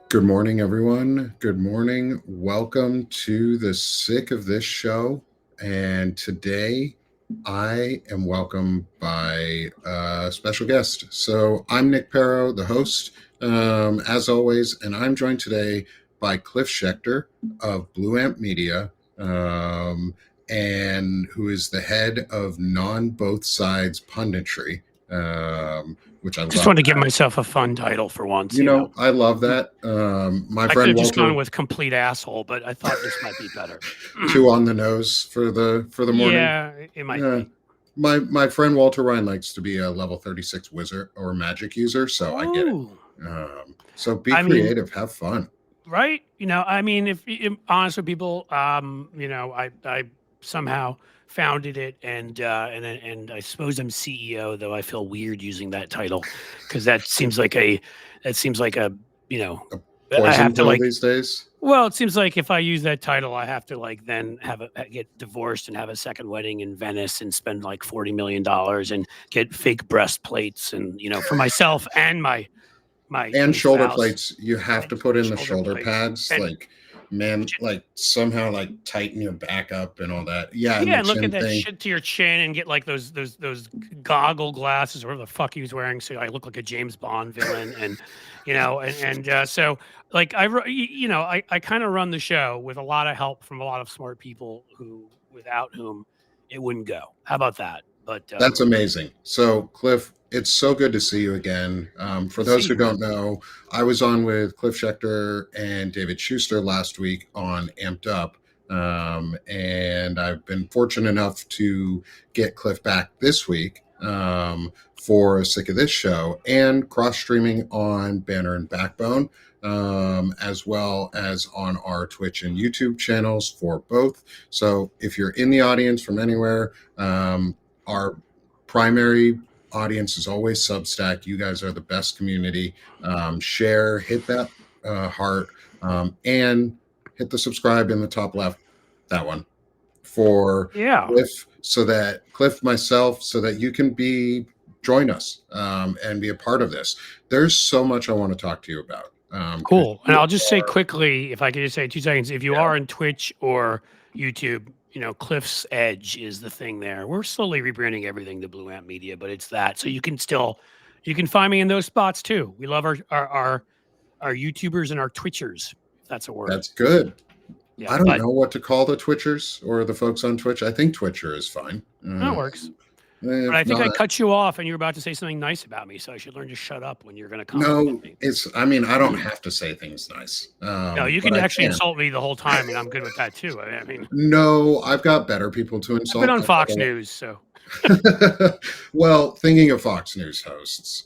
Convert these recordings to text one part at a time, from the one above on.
Good morning, everyone. Good morning. Welcome to the Sick of This show. And today I am welcomed by a special guest. So I'm Nick Perro, the host, as always, and I'm joined today by Cliff Schecter of Blue Amp Media, and who is the head of Non Both Sides Punditry, which I Just love. wanted to give myself a fun title for once, I love that. My I could friend have just Walter, gone with complete asshole, but I thought this might be better. too on the nose for the morning. Yeah, it might Yeah. be. My friend Walter Ryan likes to be a level 36 wizard or magic user, so I get it. Ooh. So be I mean, creative, have fun. right? If honest with people, I somehow founded it, and I suppose I'm CEO, though I feel weird using that title because that seems like a you know, A I poison have to pill these days. Well, it seems like if I use that title, I have to then get divorced and have a second wedding in Venice and spend like $40 million and get fake breastplates and for myself and my And shoulder spouse plates, you have to and put in the shoulder shoulder plates pads, and like, man, like somehow like tighten your back up and all that. Yeah, and yeah, the and look chin at that thing. shit to your chin and get like those goggle glasses or whatever the fuck he was wearing, so I look like a James Bond villain, and so like I kind of run the show with a lot of help from a lot of smart people without whom it wouldn't go. How about that? But That's amazing. So, Cliff, it's so good to see you again. For good to see those who you. don't know, I was on with Cliff Schecter and David Schuster last week on Amped Up. And I've been fortunate enough to get Cliff back this week for Sick of This show and cross streaming on Banner and Backbone, as well as on our Twitch and YouTube channels for both. So if you're in the audience from anywhere, our primary audience is always Substack. You guys are the best community. Share, hit that heart, and hit the subscribe in the top left, that one, for Yeah. Cliff, myself, so that you can join us and be a part of this. There's so much I want to talk to you about. Cool. And I'll just say quickly, if I could just say 2 seconds, if you are on Twitch or YouTube, Cliff's Edge is the thing there. We're slowly rebranding everything to Blue Amp Media, but it's that. So you can find me in those spots too. We love our YouTubers and our Twitchers, if that's a word. That's good. Yeah, I don't know what to call the Twitchers or the folks on Twitch. I think Twitcher is fine. That works. But I think I cut you off and you were about to say something nice about me, so I should learn to shut up when you're going to compliment me. I don't have to say things nice. No, you can actually insult me the whole time, and I'm good with that too. I mean, no, I've got better people to insult. I've been on Fox News, so. Well, thinking of Fox News hosts,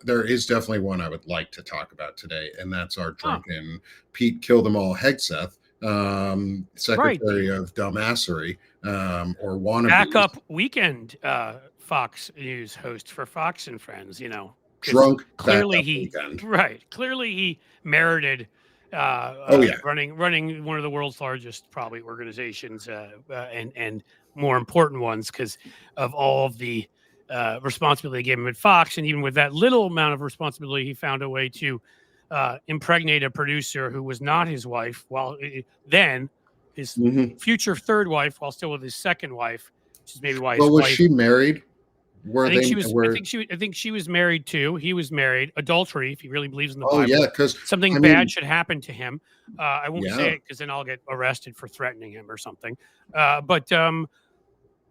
there is definitely one I would like to talk about today, and that's our drunken Pete Kill Them All Hegseth, Secretary of Dumbassery, or wannabe. Backup weekend Fox News host for Fox and Friends, Drunk. Clearly he merited running one of the world's largest probably organizations and more important ones because of all of the responsibility they gave him at Fox. And even with that little amount of responsibility, he found a way to impregnate a producer who was not his wife, then his future third wife, while still with his second wife, which is maybe why his wife. She married? I think she was married too. He was married. Adultery, if he really believes in the Bible. Yeah, because something bad should happen to him. I won't say it because then I'll get arrested for threatening him or something. But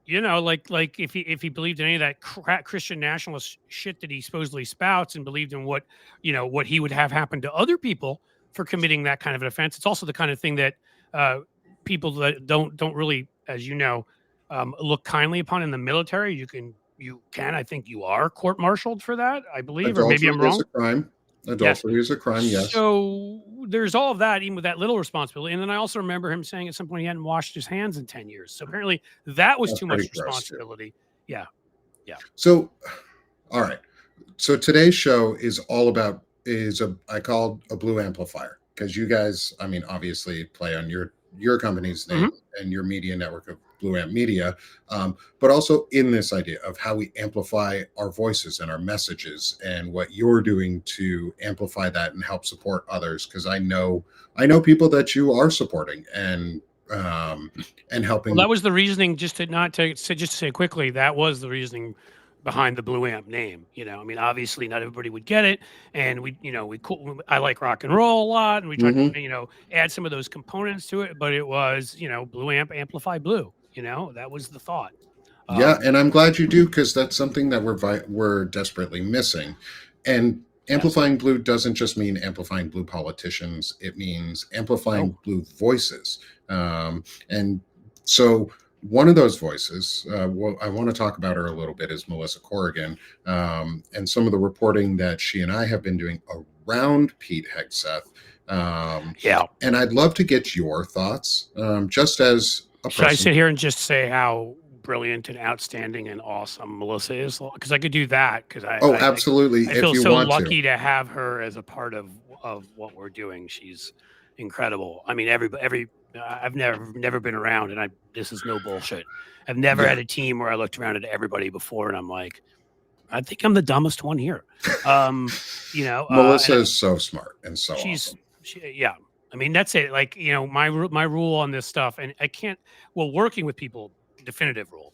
if he believed in any of that Christian nationalist shit that he supposedly spouts and believed in what he would have happen to other people for committing that kind of an offense, it's also the kind of thing that people that don't really, as look kindly upon in the military. I think you are court-martialed for that, I believe, adultery, or maybe I'm wrong. Is a crime. Adultery is a crime, yes. So there's all of that, even with that little responsibility. And then I also remember him saying at some point he hadn't washed his hands in 10 years. So apparently that was too much responsibility. Yeah. So, all right. So today's show is all about, I called a Blue Amplifier because you guys, obviously play on your company's name and your media network of Blue Amp Media, but also in this idea of how we amplify our voices and our messages, and what you're doing to amplify that and help support others. Because I know people that you are supporting and helping. Well, that was the reasoning. Just to say quickly, that was the reasoning behind the Blue Amp name. I mean, obviously not everybody would get it, and I like rock and roll a lot, and we tried to add some of those components to it, but it was Blue Amp amplify blue. That was the thought. Yeah, and I'm glad you do, because that's something that we're desperately missing. And amplifying blue doesn't just mean amplifying blue politicians; it means amplifying blue voices. And so one of those voices, I want to talk about her a little bit, is Melissa Corrigan, and some of the reporting that she and I have been doing around Pete Hegseth. And I'd love to get your thoughts, just as a person. Should I sit here and just say how brilliant and outstanding and awesome Melissa is? Because I could do that. Because absolutely. I feel so lucky to have her as a part of what we're doing. She's incredible. I mean, I've never been around, and this is no bullshit. I've never had a team where I looked around at everybody before, and I'm like, I think I'm the dumbest one here. Melissa is so smart and so awesome. I mean, that's it. Like, my rule on this stuff, and I can't. Well, working with people, definitive rule.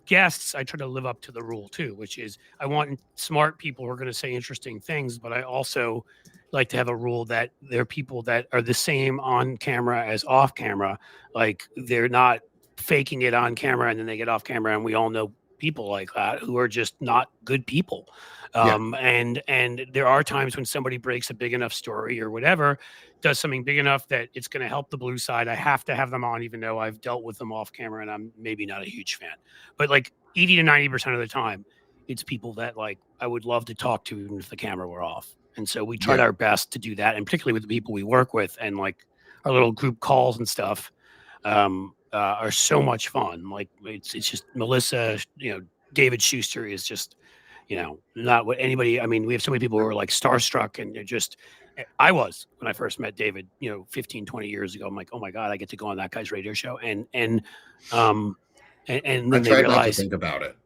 Guests, I try to live up to the rule too, which is I want smart people who are going to say interesting things, but I also like to have a rule that they're people that are the same on camera as off camera. Like, they're not faking it on camera and then they get off camera, and we all know people like that who are just not good people. And there are times when somebody breaks a big enough story or whatever, does something big enough that it's going to help the blue side. I have to have them on, even though I've dealt with them off camera and I'm maybe not a huge fan. But like 80 to 90% of the time, it's people that like I would love to talk to even if the camera were off. And so we tried our best to do that, and particularly with the people we work with, and like our little group calls and stuff are so much fun. Like it's just Melissa, David Schecter is just, not what anybody. I mean, we have so many people who are like starstruck, and they're just. I was when I first met David, 15, 20 years ago. I'm like, oh my God, I get to go on that guy's radio show. And then I tried not to think about it.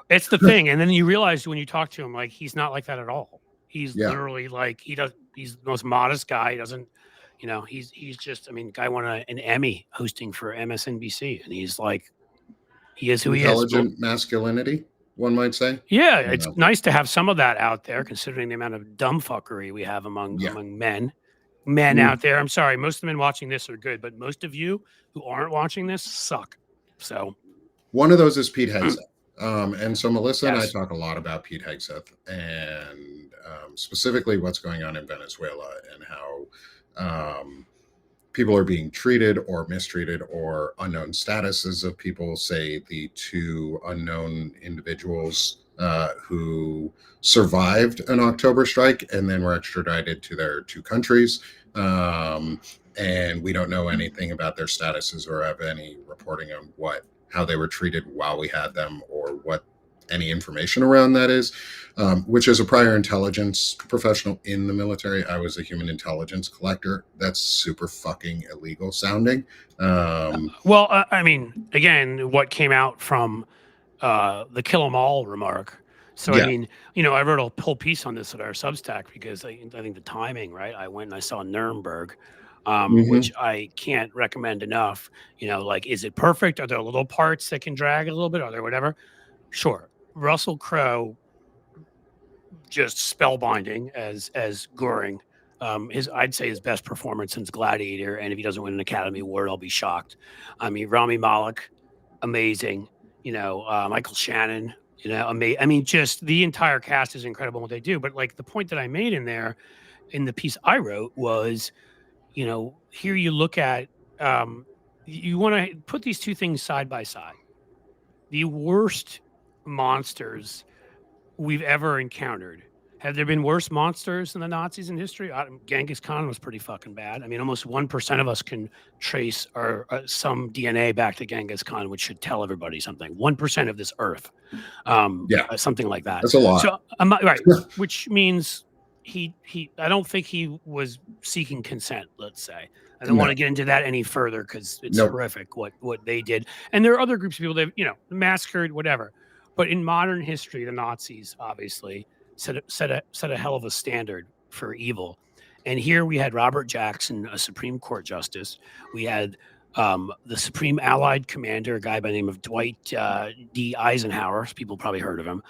It's the thing. And then you realize when you talk to him, like, he's not like that at all. He's literally like, he's the most modest guy. He doesn't, he's just, guy won an Emmy hosting for MSNBC, and he's like, he is who he is. Intelligent masculinity, one might say. Yeah, it's nice to have some of that out there, considering the amount of dumb fuckery we have among men out there. I'm sorry, most of the men watching this are good, but most of you who aren't watching this suck. So one of those is Pete Hegseth. And so Melissa and I talk a lot about Pete Hegseth, and specifically what's going on in Venezuela, and how people are being treated or mistreated, or unknown statuses of people. Say the two unknown individuals who survived an October strike and then were extradited to their two countries. And we don't know anything about their statuses or have any reporting on how they were treated while we had them, or what any information around that is, which is a prior intelligence professional in the military. I was a human intelligence collector. That's super fucking illegal sounding. Again, what came out from the kill 'em all remark. So, I wrote a whole piece on this at our Substack, because I think the timing, right? I went and I saw Nuremberg, which I can't recommend enough. Like, is it perfect? Are there little parts that can drag a little bit? Are there whatever? Sure. Russell Crowe, just spellbinding as Goring. I'd say his best performance since Gladiator, and if he doesn't win an Academy Award, I'll be shocked. Rami Malek, amazing. Michael Shannon, amazing. Just the entire cast is incredible in what they do. But like, the point that I made in the piece I wrote was, here you look at, you want to put these two things side by side. The worst monsters we've ever encountered. Have there been worse monsters than the Nazis in history? Genghis Khan was pretty fucking bad. Almost 1% of us can trace some DNA back to Genghis Khan, which should tell everybody something. 1% of this earth, something like that. That's a lot. So, right, which means, I don't think he was seeking consent, let's say. I don't No. want to get into that any further because it's Nope. horrific what they did. And there are other groups of people that, massacred, whatever. But in modern history, the Nazis obviously set a hell of a standard for evil. And here we had Robert Jackson, a Supreme Court justice. We had the Supreme Allied Commander, a guy by the name of Dwight D. Eisenhower. People probably heard of him.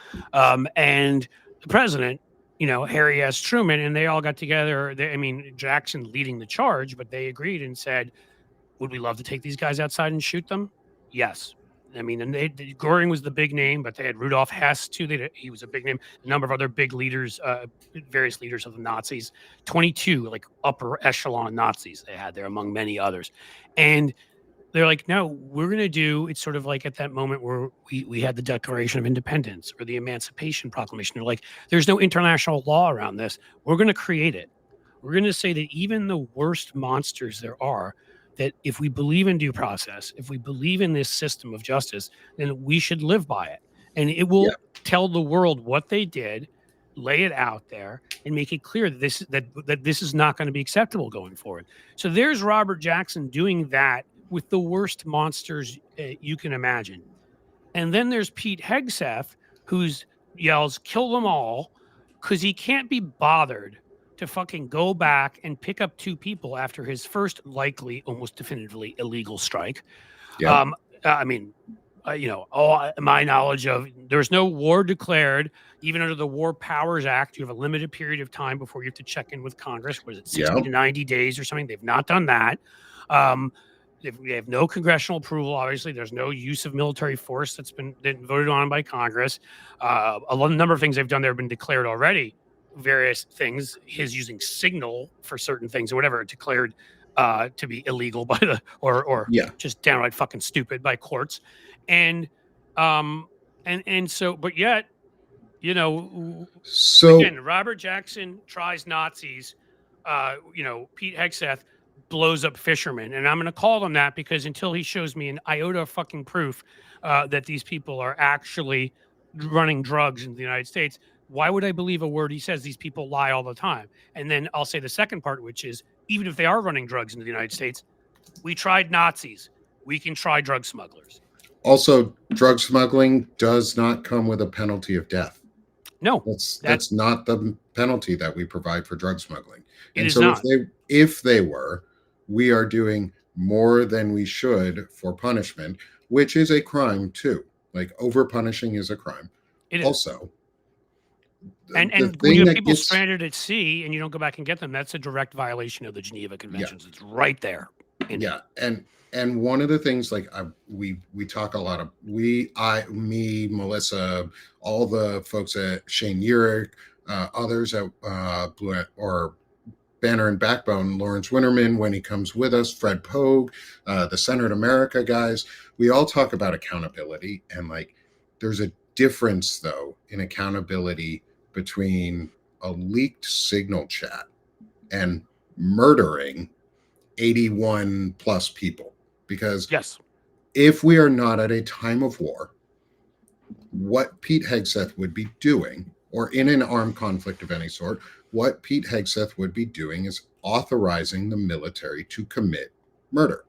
And the president, Harry S. Truman, and they all got together. Jackson leading the charge, but they agreed and said, would we love to take these guys outside and shoot them? Yes. And Goring was the big name, but they had Rudolf Hess too. He was a big name. A number of other big leaders, various leaders of the Nazis, 22 like upper echelon Nazis they had there among many others. And they're like, no, we're going to do, it's sort of like at that moment where we had the Declaration of Independence or the Emancipation Proclamation. They're like, there's no international law around this. We're going to create it. We're going to say that even the worst monsters there are, that if we believe in due process, if we believe in this system of justice, then we should live by it. And it will tell the world what they did, lay it out there, and make it clear that this is not going to be acceptable going forward. So there's Robert Jackson doing that with the worst monsters you can imagine. And then there's Pete Hegseth, who yells, kill them all, because he can't be bothered to fucking go back and pick up 2 people after his first likely, almost definitively illegal strike. Yeah. All my knowledge of, there's no war declared. Even under the War Powers Act, you have a limited period of time before you have to check in with Congress. Was it 60 to 90 days or something? They've not done that. We have no congressional approval. Obviously, there's no use of military force that's been voted on by Congress. A number of things they've done there have been declared already. Various things, his using signal for certain things or whatever, declared to be illegal by the or just downright fucking stupid by courts. And so, but yet, so again, Robert Jackson tries Nazis. Pete Hegseth blows up fishermen, and I'm going to call them that because until he shows me an iota of fucking proof that these people are actually running drugs in the United States, why would I believe a word he says? These people lie all the time. And then I'll say the second part, which is, even if they are running drugs into the United States, we tried Nazis. We can try drug smugglers. Also, drug smuggling does not come with a penalty of death. No, that's not the penalty that we provide for drug smuggling. And so not. if they were, we are doing more than we should for punishment, which is a crime too. Like, over punishing is a crime. It is. Also, and when you have people stranded at sea and you don't go back and get them, that's a direct violation of the Geneva Conventions. It's right there. And one of the things, like, we talk a lot of, me, Melissa, all the folks at Shane Urich, others at Blue or Banner and Backbone, Lawrence Winterman, when he comes with us, Fred Pogue, the Center in America guys, we all talk about accountability. And like, there's a difference though in accountability between a leaked signal chat and murdering 81 plus people. Because if we are not at a time of war, what Pete Hegseth would be doing, or in an armed conflict of any sort, what Pete Hegseth would be doing is authorizing the military to commit murder.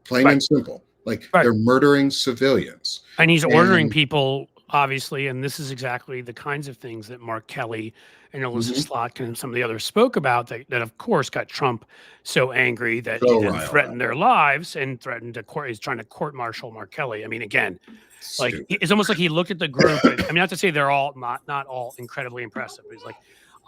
Plain and simple. Like, they're murdering civilians. And he's ordering people, obviously, and this is exactly the kinds of things that Mark Kelly and Elizabeth Slotkin and some of the others spoke about that of course got Trump so angry that he threatened their lives and threatened he's trying to court-martial Mark Kelly. I mean, again, like, it's almost like he looked at the group. And, not to say they're all not all incredibly impressive, but he's like,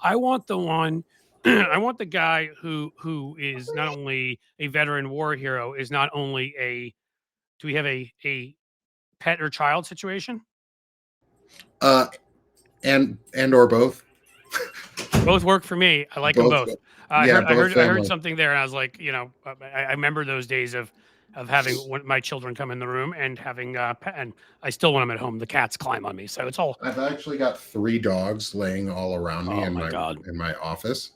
I want the one, I want the guy who is not only a veteran war hero, is not only do we have a pet or child situation? And or both. Both work for me. I like them both. I heard something there, and I was like, I remember those days of having my children come in the room and having and I still when I'm at home, the cats climb on me. So it's all. I've actually got 3 dogs laying all around me in my office.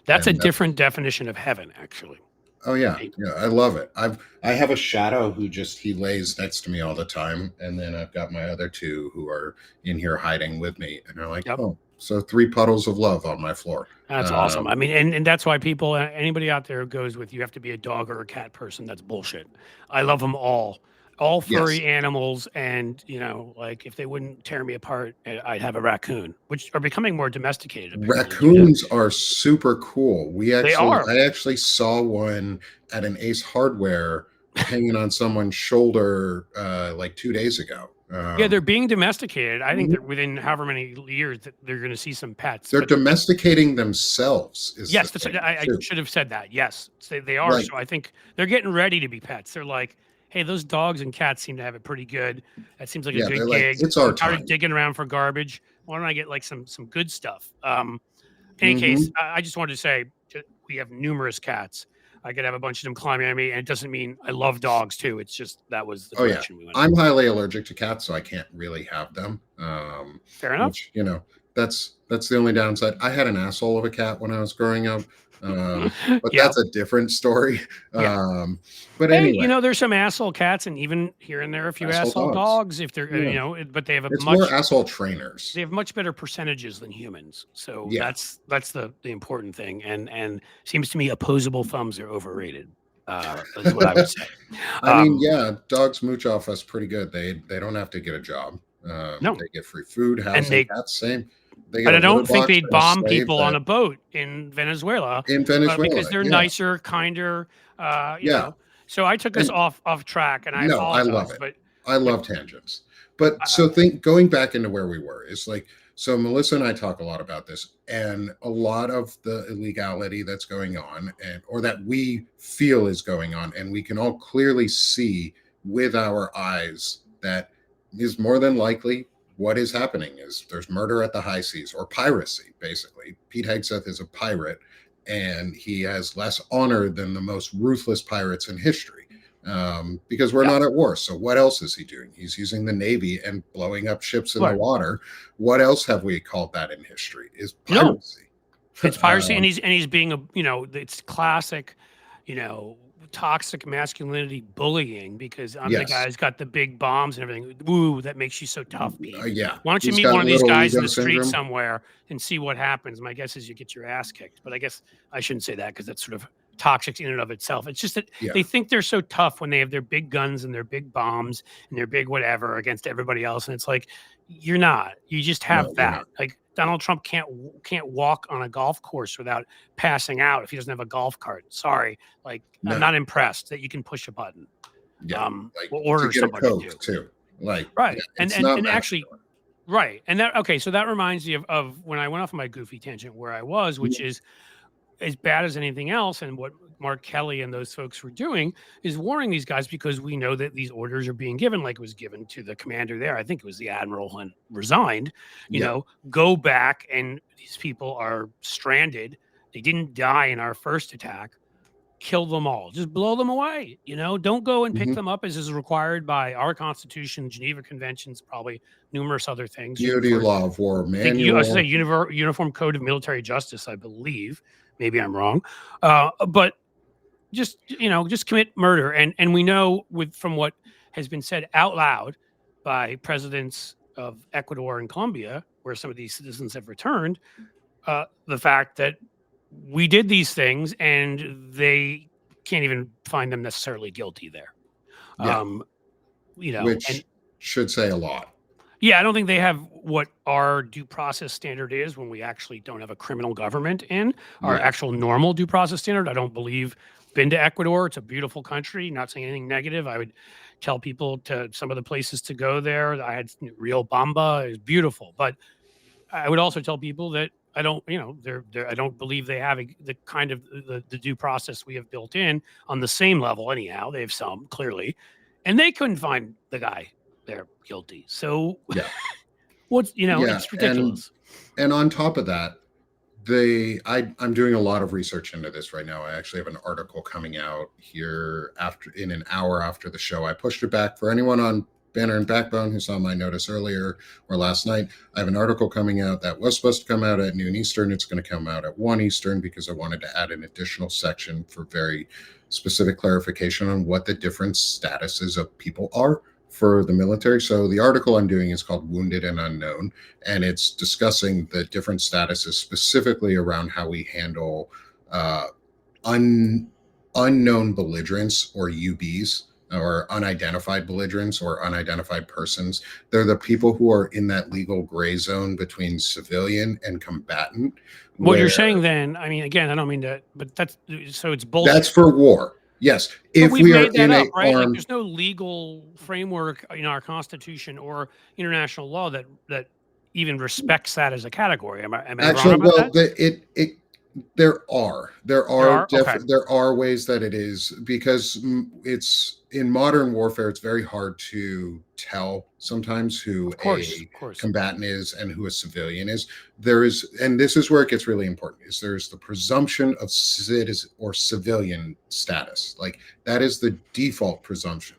That's a different definition of heaven, actually. Oh yeah, I love it. I have a shadow who he lays next to me all the time, and then I've got my other 2 who are in here hiding with me, and they're like, oh, So 3 puddles of love on my floor. That's awesome. I mean, and that's why people, anybody out there who goes with you have to be a dog or a cat person. That's bullshit. I love them all furry Yes. animals. And, like if they wouldn't tear me apart, I'd have a raccoon, which are becoming more domesticated. Apparently. Raccoons are super cool. They are. I actually saw one at an Ace Hardware hanging on someone's shoulder like 2 days ago. Yeah, they're being domesticated. I think that within however many years that they're going to see some pets. They're domesticating themselves. Yes, I should have said that. Yes, they are. Right. So I think they're getting ready to be pets. They're like, hey, those dogs and cats seem to have it pretty good. That seems like a good gig. It's our time. Tired of digging around for garbage. Why don't I get like some good stuff? In any case, I just wanted to say we have numerous cats. I could have a bunch of them climbing on me, and it doesn't mean I love dogs too. It's just that was the direction we went. I'm highly allergic to cats, so I can't really have them. Fair enough. Which, that's the only downside. I had an asshole of a cat when I was growing up, but that's a different story. Yeah. But anyway, there's some asshole cats, and even here and there a few asshole dogs. If they're but they have more asshole trainers. They have much better percentages than humans, so that's the important thing. And seems to me opposable thumbs are overrated. Is what I would say. I mean, dogs mooch off us pretty good. They don't have to get a job. No, they get free food, housing, cats same. But I don't think they'd bomb people on a boat in Venezuela. Because they're nicer, kinder. So I took us off track, and I apologize. I love it. I love tangents. But going back into where we were, it's like, so Melissa and I talk a lot about this, and a lot of the illegality that's going on, or that we feel is going on, and we can all clearly see with our eyes that is more than likely what is happening is there's murder at the high seas, or piracy, basically. Pete Hegseth is a pirate, and he has less honor than the most ruthless pirates in history, because we're not at war. So what else is he doing? He's using the Navy and blowing up ships in the water. What else have we called that in history? Is piracy. No. It's piracy, and he's being it's classic, toxic masculinity bullying, because I'm the guy who's got the big bombs and everything. Woo, that makes you so tough, Pete. Why don't you meet one of these guys in the street somewhere and see what happens? My guess is you get your ass kicked. But I guess I shouldn't say that, because that's sort of toxic in and of itself. It's just that they think they're so tough when they have their big guns and their big bombs and their big whatever against everybody else. And it's like, you're not. You just have that. Like, Donald Trump can't walk on a golf course without passing out if he doesn't have a golf cart. Sorry, I'm not impressed that you can push a button. Yeah, we'll order somebody to too. Right, and actually, right, and that so that reminds me of when I went off on my goofy tangent where I was, which is as bad as anything else. And what Mark Kelly and those folks were doing is warning these guys, because we know that these orders are being given, like it was given to the commander there. I think it was the admiral who resigned, go back, and these people are stranded. They didn't die in our first attack. Kill them all. Just blow them away. Don't go and pick them up, as is required by our Constitution, Geneva Conventions, probably numerous other things. Duty Law of War Manual. I say Uniform Code of Military Justice, I believe. Maybe I'm wrong. But just commit murder. And we know from what has been said out loud by presidents of Ecuador and Colombia, where some of these citizens have returned, the fact that we did these things and they can't even find them necessarily guilty there. Which should say a lot. Yeah, I don't think they have what our due process standard is when we actually don't have a criminal government in our actual normal due process standard. I don't believe. Been to Ecuador. It's a beautiful country. Not saying anything negative. I would tell people to some of the places to go there. I had Rio Bamba. It was beautiful. But I would also tell people that I don't, I don't believe they have the kind of the due process we have built in on the same level. Anyhow, they have some clearly, and they couldn't find the guy there guilty. So it's ridiculous. And on top of that, I'm doing a lot of research into this right now. I actually have an article coming out here in an hour after the show. I pushed it back for anyone on Banner and Backbone who saw my notice earlier or last night. I have an article coming out that was supposed to come out at noon Eastern. It's going to come out at 1 Eastern, because I wanted to add an additional section for very specific clarification on what the different statuses of people are for the military. So the article I'm doing is called Wounded and Unknown, and it's discussing the different statuses specifically around how we handle unknown belligerents, or UBs, or unidentified belligerents or unidentified persons. They're the people who are in that legal gray zone between civilian and combatant. What you're saying then, I mean, again, I don't mean to, but so it's bullshit. That's for war. Yes. But If we've we are made that in up, a right? Like, armed, there's no legal framework in our Constitution or international law that even respects that as a category. Am I actually, wrong about that? there There are? Okay. there are ways that it is, because it's in modern warfare, it's very hard to tell sometimes who Of course. a combatant is and who a civilian is. There is, and this is where it gets really important, is there's the presumption of citizen or civilian status. Like, that is the default presumption.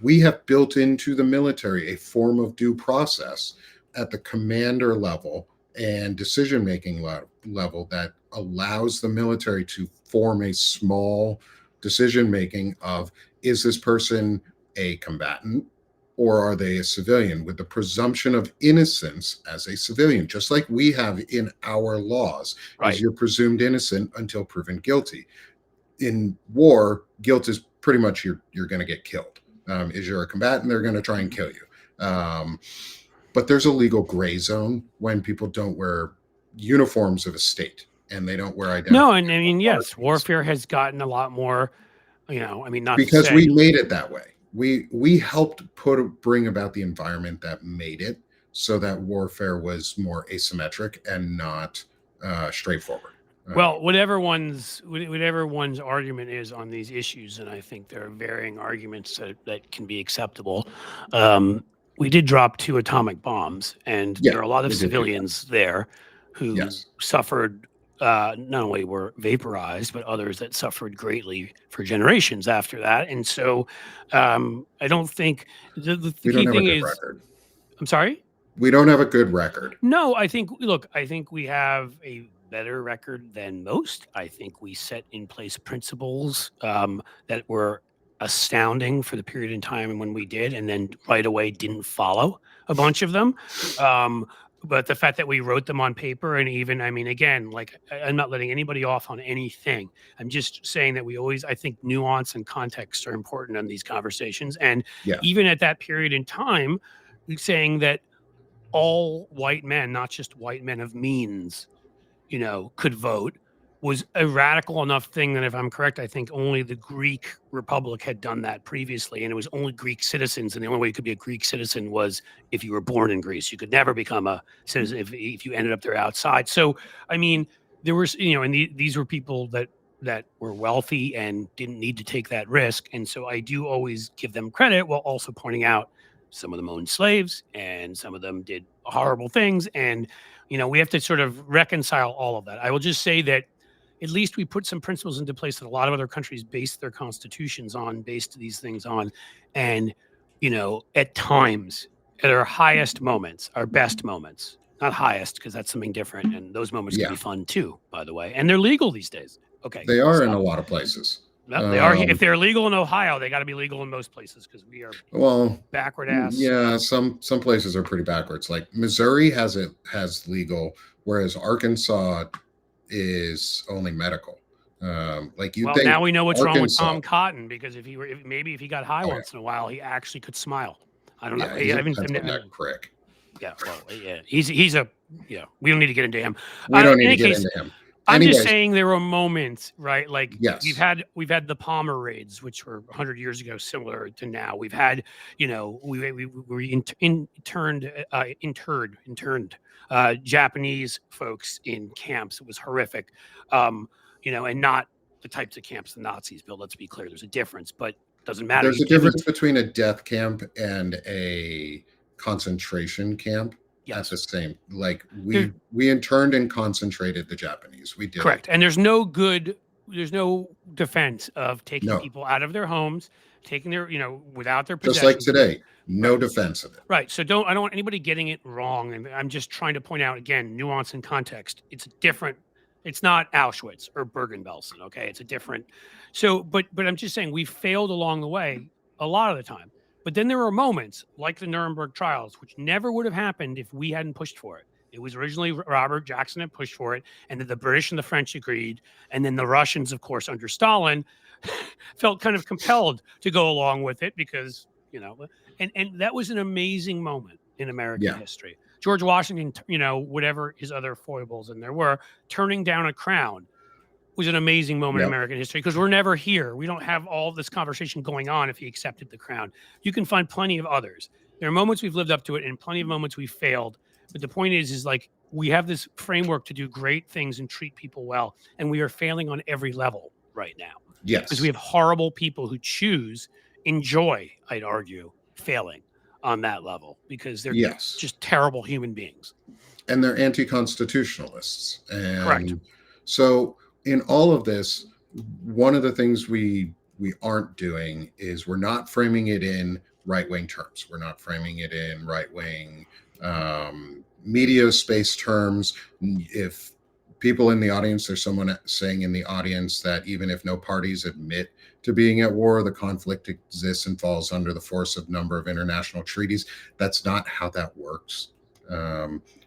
We have built into the military a form of due process at the commander level and decision-making level that allows the military to form a small decision-making of, is this person a combatant or are they a civilian, with the presumption of innocence as a civilian, just like we have in our laws. Right. Is you're presumed innocent until proven guilty. In war, guilt is pretty much you're going to get killed. Is you're a combatant, they're going to try and kill you. But there's a legal gray zone when people don't wear uniforms of a state and they don't wear identity. No, and I mean, yes, warfare has gotten a lot more, I mean, not because to say, we made it that way. We helped bring about the environment that made it so that warfare was more asymmetric and not straightforward. Well, whatever one's argument is on these issues, and I think there are varying arguments that can be acceptable. We did drop 2 atomic bombs, and there are a lot of civilians there who suffered, not only were vaporized, but others that suffered greatly for generations after that. And so I don't think the key thing is, record. I'm sorry? We don't have a good record. No, I think we have a better record than most. I think we set in place principles that were astounding for the period in time when we did, and then right away didn't follow a bunch of them. But the fact that we wrote them on paper, and even, I mean, again, like, I'm not letting anybody off on anything. I'm just saying that I think nuance and context are important in these conversations. And even at that period in time, saying that all white men, not just white men of means, could vote, was a radical enough thing that, if I'm correct, I think only the Greek Republic had done that previously, and it was only Greek citizens, and the only way you could be a Greek citizen was if you were born in Greece. You could never become a citizen if you ended up there outside. So, I mean, there was, and these were people that were wealthy and didn't need to take that risk, and so I do always give them credit, while also pointing out some of them owned slaves and some of them did horrible things, and we have to sort of reconcile all of that. I will just say that at least we put some principles into place that a lot of other countries base their constitutions on, based these things on. And, at times, at our highest moments, our best moments, not highest, because that's something different. And those moments can be fun too, by the way. And they're legal these days. Okay. They are in a lot of places. No, they are. If they're legal in Ohio, they got to be legal in most places, because we are backward ass. Yeah, some places are pretty backwards. Like Missouri has legal, whereas Arkansas is only medical. Now we know what's wrong with Tom Cotton, because if he got high once in a while, he actually could smile. I don't know. He's a prick. Yeah, well, yeah, he's a we don't need to get into him. We don't need to get into him. I'm just saying there were moments, right? Like, we've had the Palmer raids, which were 100 years ago, similar to now. We've had, we interned Japanese folks in camps. It was horrific, and not the types of camps the Nazis built. Let's be clear. There's a difference, but it doesn't matter. There's a difference between a death camp and a concentration camp. That's the same. Like, we interned and concentrated the Japanese. We did. Correct. And there's no defense of taking people out of their homes, taking their, without their possessions. Just like today, no defense of it. Right. So I don't want anybody getting it wrong. And I'm just trying to point out, again, nuance and context. It's different. It's not Auschwitz or Bergen-Belsen. Okay. It's a different. So, but I'm just saying, we failed along the way a lot of the time. But then there were moments like the Nuremberg trials, which never would have happened if we hadn't pushed for it. It was originally Robert Jackson had pushed for it, and then the British and the French agreed, and then the Russians, of course, under Stalin, felt kind of compelled to go along with it because, and that was an amazing moment in American history. George Washington, whatever his other foibles and there were, turning down a crown was an amazing moment in American history because we're never here. We don't have all this conversation going on if he accepted the crown. You can find plenty of others. There are moments we've lived up to it and plenty of moments we've failed. But the point is like we have this framework to do great things and treat people well. And we are failing on every level right now. Yes. Because we have horrible people who enjoy, I'd argue, failing on that level because they're just terrible human beings. And they're anti-constitutionalists. And correct. So in all of this, one of the things we aren't doing is we're not framing it in right-wing terms. We're not framing it in right-wing media space terms. If people in the audience, there's someone saying in the audience that even if no parties admit to being at war, the conflict exists and falls under the force of number of international treaties. That's not how that works.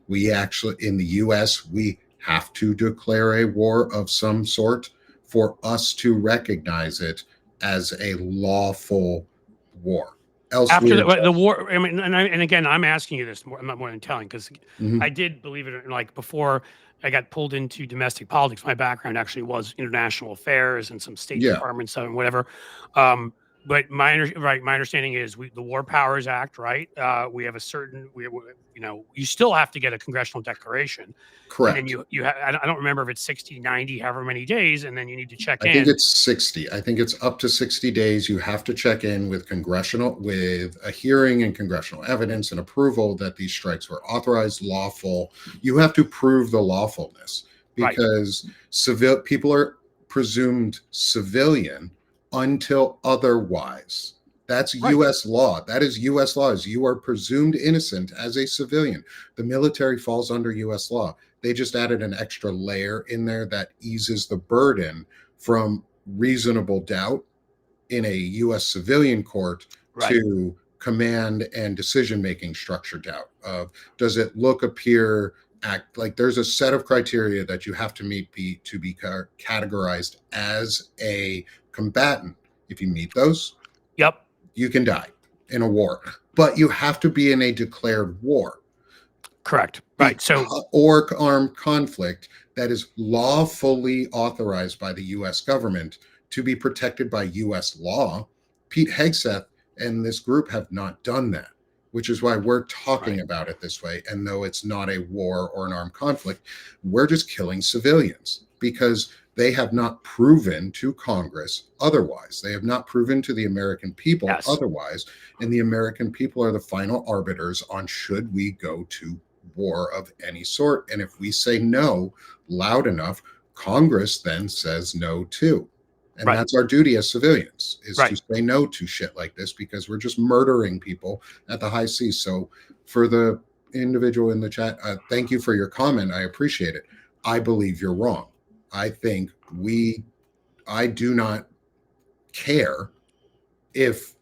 We actually, in the US, we have to declare a war of some sort for us to recognize it as a lawful war. After the war, I mean, and again, I'm asking you this more, I'm not more than telling, because I did believe it, like before I got pulled into domestic politics, my background actually was international affairs and some State departments and whatever. But my understanding is the War Powers Act, right? We have a certain, you still have to get a congressional declaration. Correct. And then I don't remember if it's 60, 90, however many days, and then you need to check in. I think it's 60. I think it's up to 60 days. You have to check in with with a hearing and congressional evidence and approval that these strikes were authorized, lawful. You have to prove the lawfulness because people are presumed civilian until otherwise. That's U.S. law. That is U.S. law. You are presumed innocent as a civilian. The military falls under U.S. law. They just added an extra layer in there that eases the burden from reasonable doubt in a U.S. civilian court to command and decision-making structure doubt of does it look, appear, act like there's a set of criteria that you have to meet to be categorized as a combatant. If you meet those, you can die in a war, but you have to be in a declared war. Correct. Right. So, or armed conflict that is lawfully authorized by the U.S. government to be protected by U.S. law. Pete Hegseth and this group have not done that, which is why we're talking about it this way. And though it's not a war or an armed conflict, we're just killing civilians because they have not proven to Congress otherwise. They have not proven to the American people otherwise. And the American people are the final arbiters on should we go to war of any sort. And if we say no loud enough, Congress then says no too. And that's our duty as civilians is to say no to shit like this because we're just murdering people at the high seas. So for the individual in the chat, thank you for your comment. I appreciate it. I believe you're wrong. I think I do not care if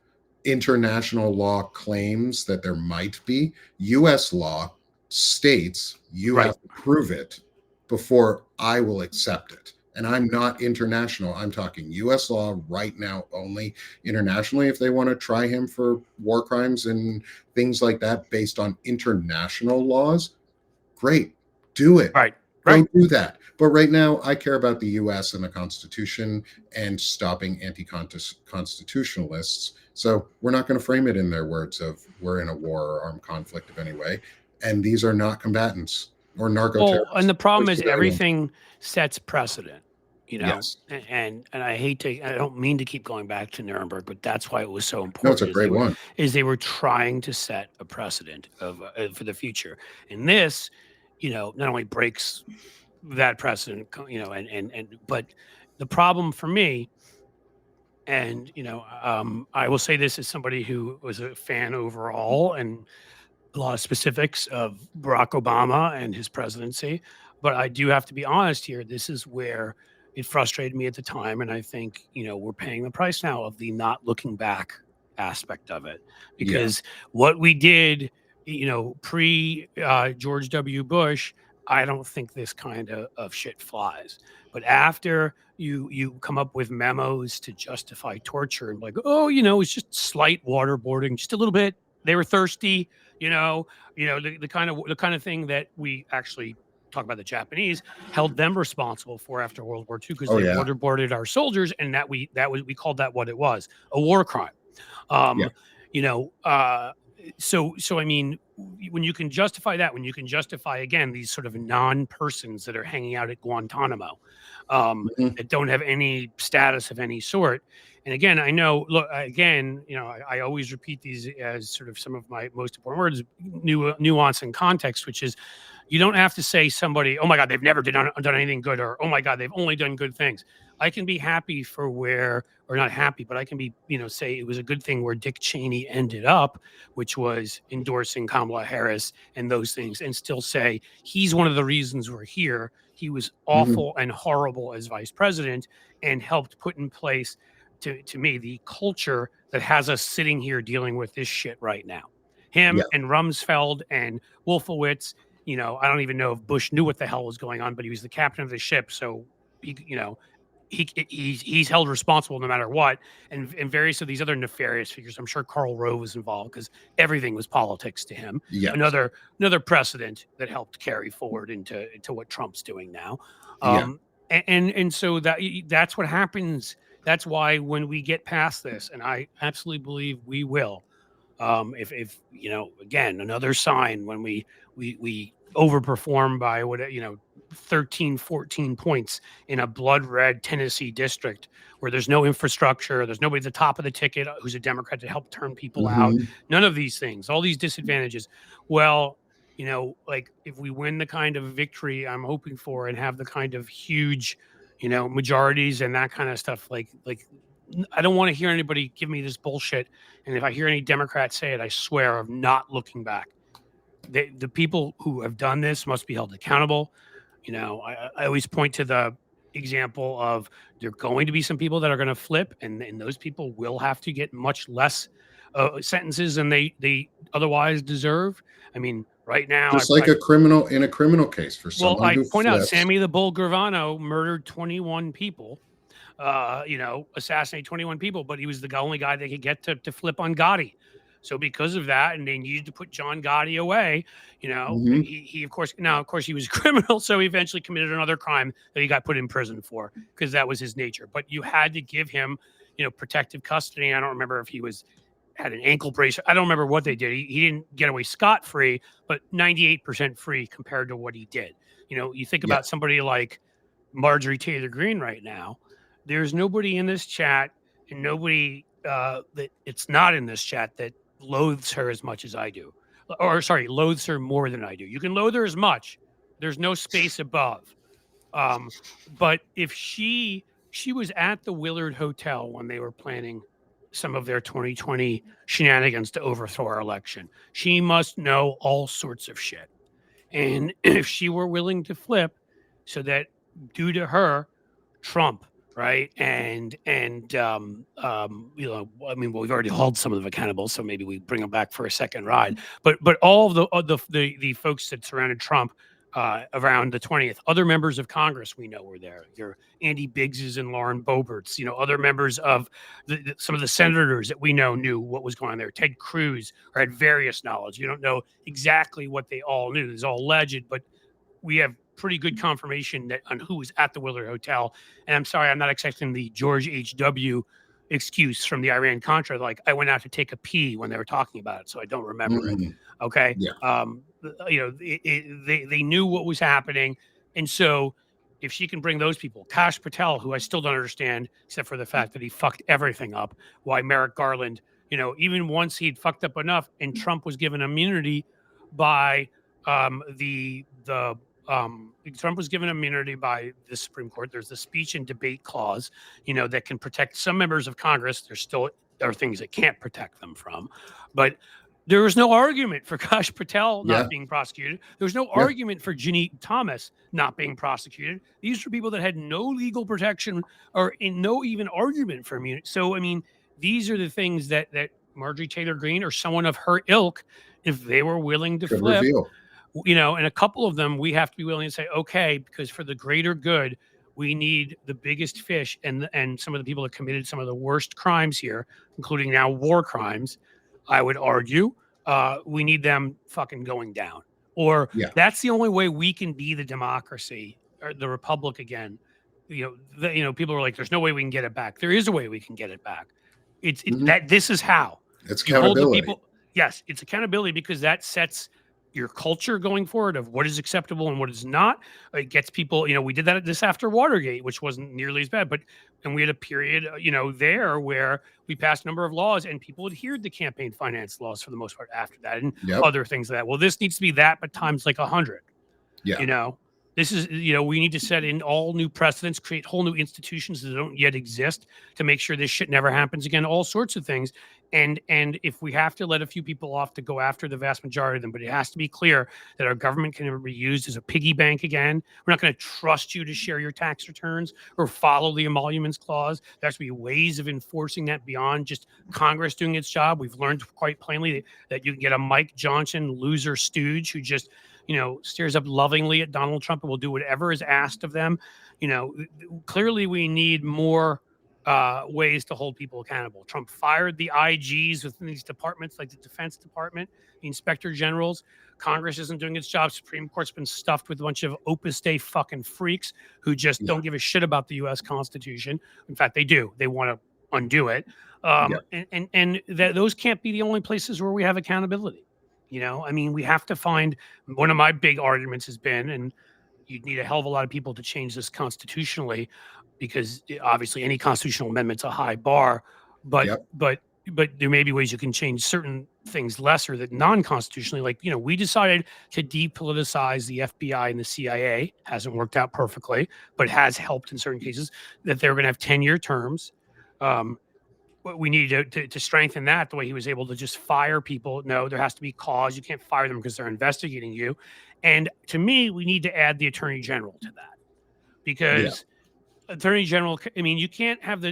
international law claims that there might be. U.S. law states you have to prove it before I will accept it. And I'm not international. I'm talking U.S. law right now only. Internationally, if they want to try him for war crimes and things like that based on international laws, great. Do it. Go do that. But right now, I care about the U.S. and the Constitution and stopping anti-constitutionalists. So we're not going to frame it in their words of we're in a war or armed conflict of any way. And these are not combatants or narco-terrorists. And the problem is everything sets precedent, and I don't mean to keep going back to Nuremberg, but that's why it was so important. No, it's a great one. They were trying to set a precedent for the future. And this, not only breaks that precedent, but the problem for me, and I will say this as somebody who was a fan overall and a lot of specifics of Barack Obama and his presidency, but I do have to be honest here. This is where it frustrated me at the time, and I think we're paying the price now of the not looking back aspect of it, Yeah. because what we did, pre George W. Bush, I don't think this kind of shit flies. But after you come up with memos to justify torture and like, oh, it's just slight waterboarding, just a little bit. They were thirsty, the kind of thing that we actually talk about the Japanese held them responsible for after World War II, because Oh they yeah. waterboarded our soldiers, and we called that what it was, a war crime. Um, Yeah. you know, so I mean, when you can justify that, when you can justify again these sort of non-persons that are hanging out at Guantanamo, Mhm. that don't have any status of any sort. And again, I know, look, again, I always repeat these as sort of some of my most important words, nuance and context, which is, you don't have to say somebody, oh my God, they've never done anything good, or oh my God, they've only done good things. I can be happy for where, or not happy, but I can be, say it was a good thing where Dick Cheney ended up, which was endorsing Kamala Harris and those things, and still say he's one of the reasons we're here. He was Mhm. awful and horrible as vice president, and helped put in place, to me, the culture that has us sitting here dealing with this shit right now. Him Yeah. and Rumsfeld and Wolfowitz. I don't even know if Bush knew what the hell was going on, but he was the captain of the ship, so he's held responsible no matter what. And various of these other nefarious figures. I'm sure Karl Rove was involved, because everything was politics to him. Yes. Another precedent that helped carry forward into what Trump's doing now. Yeah. And so that's what happens. That's why when we get past this, and I absolutely believe we will, if again, another sign when we overperform by 13 14 points in a blood red Tennessee district, where there's no infrastructure, there's nobody at the top of the ticket who's a Democrat to help turn people out, Mhm. none of these things, all these disadvantages. Well, like, if we win the kind of victory I'm hoping for, and have the kind of huge majorities and that kind of stuff, like I don't want to hear anybody give me this bullshit. And if I hear any Democrats say it, I swear of not looking back. The people who have done this must be held accountable. I always point to the example of, there are going to be some people that are going to flip, and those people will have to get much less sentences than they otherwise deserve. I mean, right now, Just like a criminal in a criminal case, for someone I who point out flips. Sammy the Bull Gravano murdered 21 people, assassinate 21 people, but he was the only guy they could get to flip on Gotti. So because of that, and they needed to put John Gotti away, Mhm. he of course he was a criminal, so he eventually committed another crime that he got put in prison for, because that was his nature. But you had to give him, protective custody. I don't remember if he had an ankle brace. I don't remember what they did. He didn't get away scot-free, but 98% free compared to what he did. You think Yeah. about somebody like Marjorie Taylor Greene right now. There's nobody in this chat, and nobody that it's not in this chat, that loathes her as much as I do. Or sorry, loathes her more than I do. You can loathe her as much. There's no space above. But if she was at the Willard Hotel when they were planning some of their 2020 shenanigans to overthrow our election, she must know all sorts of shit. And if she were willing to flip, so that, due to her, Trump, right? I mean, well, we've already held some of them accountable, so maybe we bring them back for a second ride. But all of the folks that surrounded Trump around the 20th, other members of Congress we know were there. Your Andy Biggses and Lauren Boeberts, other members of some of the senators that we know knew what was going on there. Ted Cruz, or had various knowledge. You don't know exactly what they all knew. It's all alleged, but we have pretty good confirmation that on who was at the Willard Hotel. And I'm sorry, I'm not accepting the George H.W. excuse from the Iran Contra. Like, I went out to take a pee when they were talking about it, so I don't remember it. Mhm. Okay. Yeah. They knew what was happening. And so if she can bring those people, Kash Patel, who I still don't understand, except for the fact that he fucked everything up, why Merrick Garland, even once he'd fucked up enough and Trump was given immunity by Trump was given immunity by the Supreme Court. There's the speech and debate clause, that can protect some members of Congress. There still are things that can't protect them from, but there was no argument for Kash Patel Yeah. not being prosecuted. There was no Yeah. argument for Jeanette Thomas not being prosecuted. These were people that had no legal protection, or in no even argument for immunity. So, I mean, these are the things that Marjorie Taylor Greene or someone of her ilk, if they were willing to Could flip, reveal. and a couple of them, we have to be willing to say, okay, because for the greater good, we need the biggest fish and some of the people that committed some of the worst crimes here, including now war crimes. I would argue we need them fucking going down, or Yeah. that's the only way we can be the democracy or the republic again. People are like, there's no way we can get it back. There is a way we can get it back. That this is how It's you hold the accountability. people. Yes, it's accountability because that sets your culture going forward of what is acceptable and what is not. It gets people, we did this after Watergate, which wasn't nearly as bad, and we had a period, there where we passed a number of laws and people adhered to campaign finance laws for the most part after that and other things like that. Well, this needs to be that, but times like 100. Yeah. This is, we need to set in all new precedents, create whole new institutions that don't yet exist to make sure this shit never happens again, all sorts of things. And if we have to let a few people off to go after the vast majority of them, but it has to be clear that our government can never be used as a piggy bank again. We're not going to trust you to share your tax returns or follow the emoluments clause. There has to be ways of enforcing that beyond just Congress doing its job. We've learned quite plainly that you can get a Mike Johnson loser stooge who just stares up lovingly at Donald Trump and will do whatever is asked of them. Clearly we need more ways to hold people accountable. Trump fired the IGs within these departments, like the Defense Department, the Inspector Generals. Congress isn't doing its job. Supreme Court's been stuffed with a bunch of Opus Dei fucking freaks who just don't give a shit about the U.S. Constitution. In fact, they do. They want to undo it. And those can't be the only places where we have accountability. We have to find. One of my big arguments has been, and you'd need a hell of a lot of people to change this constitutionally, because obviously any constitutional amendment's a high bar, but there may be ways you can change certain things lesser that non-constitutionally, like, we decided to depoliticize the FBI and the CIA. Hasn't worked out perfectly, but has helped in certain cases, that they're going to have 10-year terms. We need to strengthen that the way he was able to just fire people. No, there has to be cause. You can't fire them because they're investigating you. And to me, we need to add the attorney general to that, because attorney general, you can't have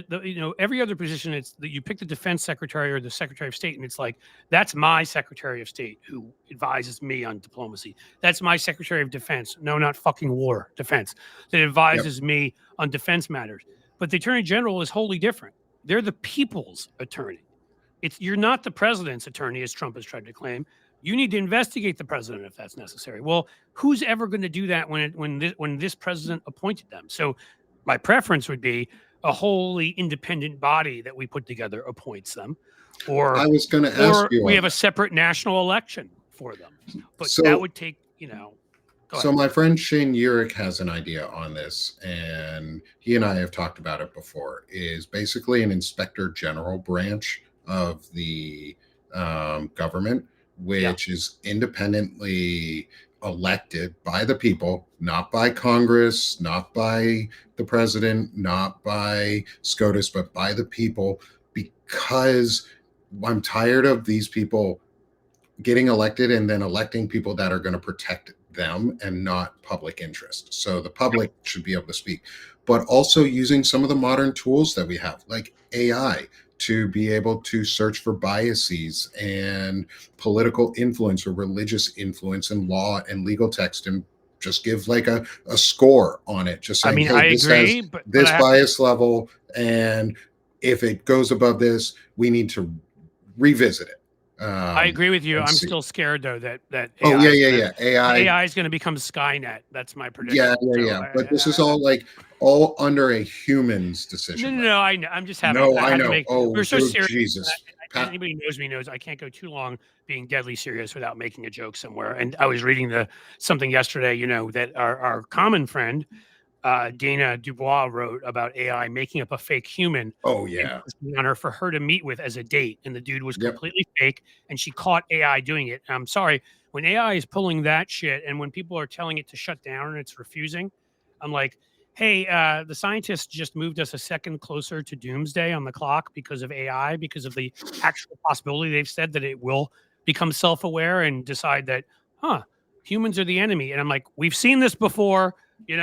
every other position. It's that you pick the defense secretary or the secretary of state, and it's like, that's my secretary of state who advises me on diplomacy. That's my secretary of defense. No, not fucking war, defense, that advises me on defense matters. But the attorney general is wholly different. They're the people's attorney. You're not the president's attorney, as Trump has tried to claim. You need to investigate the president if that's necessary. Well, who's ever going to do that when this president appointed them? So my preference would be a wholly independent body that we put together appoints them, or I was going to ask you, we have a separate national election for them. But that would take, So my friend Shane Urich has an idea on this, and he and I have talked about it before, is basically an inspector general branch of the government, which is independently elected by the people, not by Congress, not by the president, not by SCOTUS, but by the people, because I'm tired of these people getting elected and then electing people that are going to protect them and not public interest. So the public should be able to speak, but also using some of the modern tools that we have, like AI, to be able to search for biases and political influence or religious influence in law and legal text, and just give like a score on it. Just saying, hey, I this agree, has but this bias level, and if it goes above this, we need to revisit it. I agree with you. I'm still scared though that AI is going to become Skynet. That's my prediction. But this is all under a human's decision. No, I know. I'm just having. No, I know. We're so serious. Jesus. Anybody knows me knows I can't go too long being deadly serious without making a joke somewhere. And I was reading something yesterday, that our common friend Dana Dubois wrote about AI making up a fake human. Oh yeah, on her for her to meet with as a date, and the dude was completely fake, and she caught AI doing it. And I'm sorry, when AI is pulling that shit, and when people are telling it to shut down and it's refusing, I'm like, hey, the scientists just moved us a second closer to doomsday on the clock because of AI, because of the actual possibility they've said that it will become self-aware and decide that, humans are the enemy. And I'm like, we've seen this before. We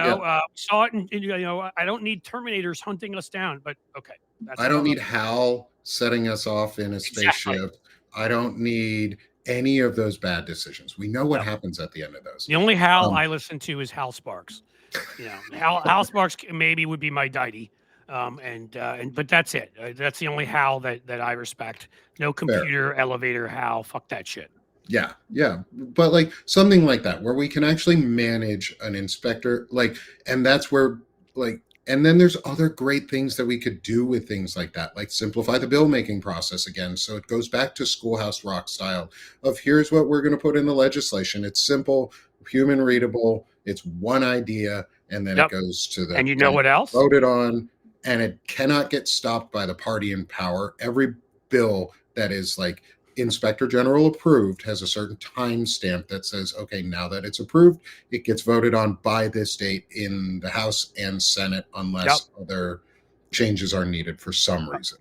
saw it, and I don't need Terminators hunting us down, but okay. That's I all don't I'm need Hal setting us off in a exactly. spaceship. I don't need any of those bad decisions. We know what No. happens at the end of those. The only Hal Um, I listen to is Hal Sparks. Hal Sparks maybe would be my deity. And but that's it. That's the only Hal that I respect. No Fair. computer elevator Hal. Fuck that shit. Yeah, yeah. But like something like that, where we can actually manage an inspector, like, and that's where, like, and then there's other great things that we could do with things like that, like simplify the bill making process again. So it goes back to Schoolhouse Rock style of here's what we're going to put in the legislation. It's simple, human readable, it's one idea, and then it Yep. goes to And the you know Senate, what else? voted on, and it cannot get stopped by the party in power. Every bill that is like inspector general approved has a certain time stamp that says, okay, now that it's approved, it gets voted on by this date in the House and Senate, Yep. unless other changes are needed for some reason.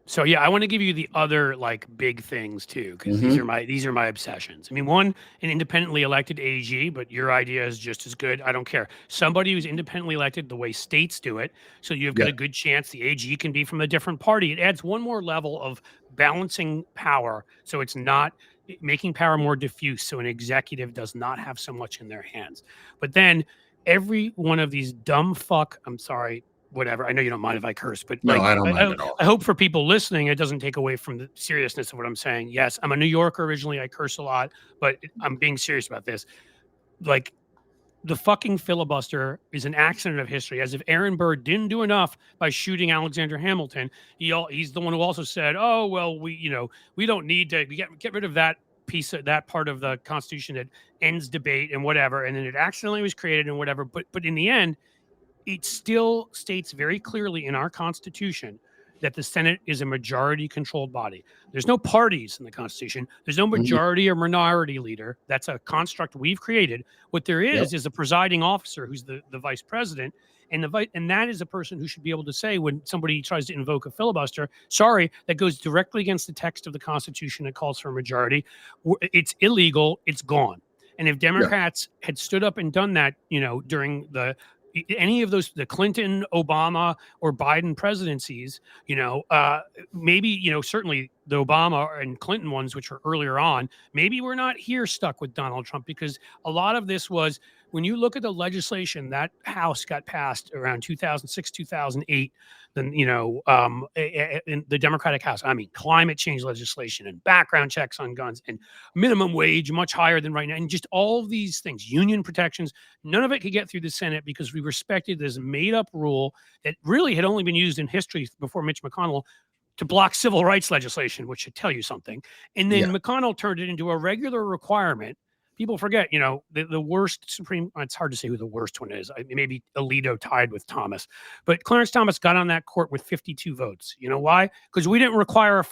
So yeah, I want to give you the other like big things too, because Mm-hmm. these are my obsessions. I mean, one, an independently elected AG, but your idea is just as good. I don't care. Somebody who's independently elected the way states do it, so you've got Yeah. a good chance the AG can be from a different party. It adds one more level of balancing power, so it's not making power more diffuse, so an executive does not have so much in their hands. But then every one of these dumb fuck, I'm sorry, whatever. I know you don't mind if I curse, but No, like I don't mind at I all. hope for people listening, it doesn't take away from the seriousness of what I'm saying. Yes, I'm a New Yorker originally. I curse a lot, but I'm being serious about this. Like the fucking filibuster is an accident of history, as if Aaron Burr didn't do enough by shooting Alexander Hamilton. He's the one who also said, "Oh well, we don't need to get rid of that piece of that part of the Constitution that ends debate and whatever." And then it accidentally was created and whatever. But in the end, it still states very clearly in our Constitution that the Senate is a majority controlled body. There's no parties in the Constitution. There's no Mhm. majority or minority leader. That's a construct we've created. What there Yep. is a presiding officer who's the vice president. And that is a person who should be able to say when somebody tries to invoke a filibuster, sorry, that goes directly against the text of the Constitution that calls for a majority. It's illegal. It's gone. And if Yeah. Democrats had stood up and done that, during any of those, the Clinton, Obama, or Biden presidencies, maybe, certainly the Obama and Clinton ones, which were earlier on, maybe we're not here stuck with Donald Trump, because a lot of this was, when you look at the legislation that House got passed around 2006, 2008, then, in the Democratic House, I mean, climate change legislation and background checks on guns and minimum wage much higher than right now, and just all of these things, union protections. None of it could get through the Senate because we respected this made up rule that really had only been used in history before Mitch McConnell to block civil rights legislation, which should tell you something. And Yeah. then McConnell turned it into a regular requirement. People forget, the worst Supreme, it's hard to say who the worst one is. Maybe Alito tied with Thomas, but Clarence Thomas got on that court with 52 votes. You know why? Because we didn't require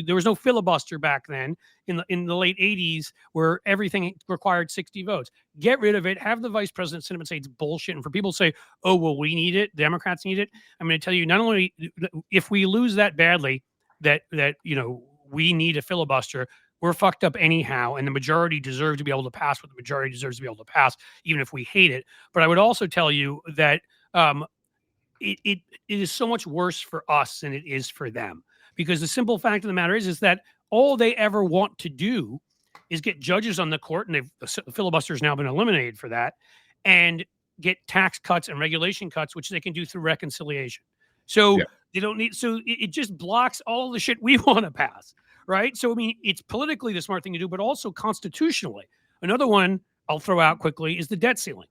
there was no filibuster back then in the late 80s where everything required 60 votes. Get rid of it. Have the vice president sit up and say it's bullshit. And for people to say, oh, well, we need it, Democrats need it. I'm going to tell you, not only if we lose that badly, that we need a filibuster, we're fucked up anyhow, and the majority deserve to be able to pass what the majority deserves to be able to pass, even if we hate it. But I would also tell you that it is so much worse for us than it is for them, because the simple fact of the matter is that all they ever want to do is get judges on the court, and the filibuster has now been eliminated for that, and get tax cuts and regulation cuts, which they can do through reconciliation. So Yeah. they don't need. So it just blocks all the shit we want to pass. Right. So, I mean, it's politically the smart thing to do, but also constitutionally. Another one I'll throw out quickly is the debt ceiling.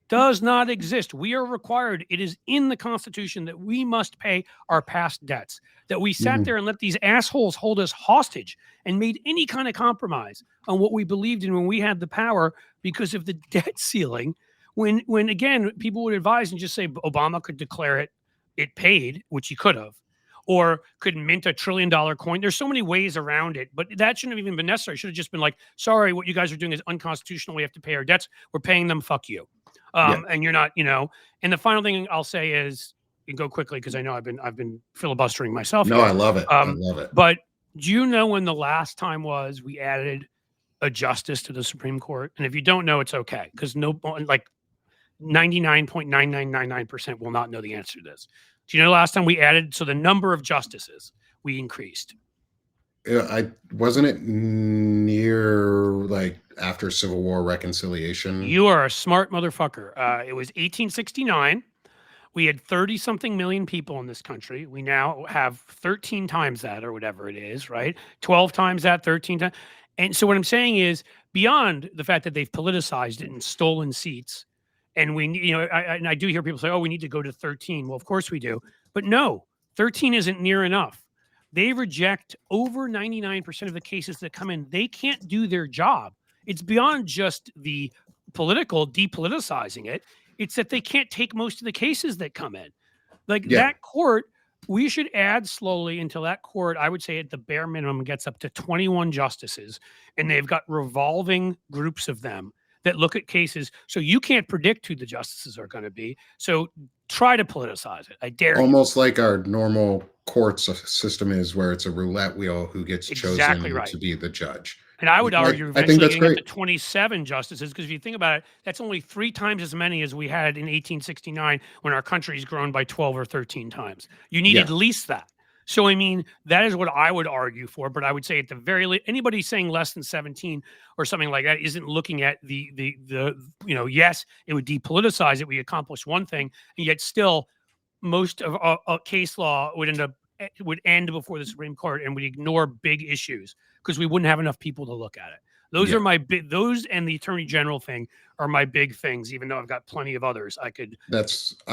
Does not exist. We are required. It is in the Constitution that we must pay our past debts. That we sat Mhm. there and let these assholes hold us hostage and made any kind of compromise on what we believed in when we had the power because of the debt ceiling. When again, people would advise and just say Obama could declare it paid, which he could have, or could mint $1 trillion coin. There's so many ways around it, but that shouldn't have even been necessary. It should have just been like, sorry, what you guys are doing is unconstitutional. We have to pay our debts. We're paying them. Fuck you. Yeah. And you're not, And the final thing I'll say is, and go quickly because I know I've been filibustering myself No, here. I love it. I love it. But do you know when the last time was we added a justice to the Supreme Court? And if you don't know, it's okay, because 99.9999% will not know the answer to this. Do you know the last time we added? So the number of justices we increased. I wasn't it near like after Civil War reconciliation. You are a smart motherfucker. It was 1869. We had 30 something million people in this country. We now have 13 times that, or whatever it is, right? 12 times that, 13 times. And so what I'm saying is, beyond the fact that they've politicized it and stolen seats, and I do hear people say, oh, we need to go to 13. Well, of course we do. But no, 13 isn't near enough. They reject over 99% of the cases that come in. They can't do their job. It's beyond just the political depoliticizing it. It's that they can't take most of the cases that come in. Like that court, we should add slowly until that court, I would say at the bare minimum, gets up to 21 justices, and they've got revolving groups of them that look at cases. So you can't predict who the justices are going to be. So try to politicize it. I dare Almost like our normal courts system is, where it's a roulette wheel who gets chosen to be the judge. And I would argue I think that's getting great. up to 27 justices, because if you think about it, that's only 3 times as many as we had in 1869 when our country's grown by 12 or 13 times. You need at least that. So, I mean, that is what I would argue for. But I would say at the very least, anybody saying less than 17 or something like that isn't looking at yes, it would depoliticize it. We accomplish one thing, and yet still most of a case law would end before the Supreme Court, and would ignore big issues because we wouldn't have enough people to look at it. Those are my those and the Attorney General thing are my big things, even though I've got plenty of others I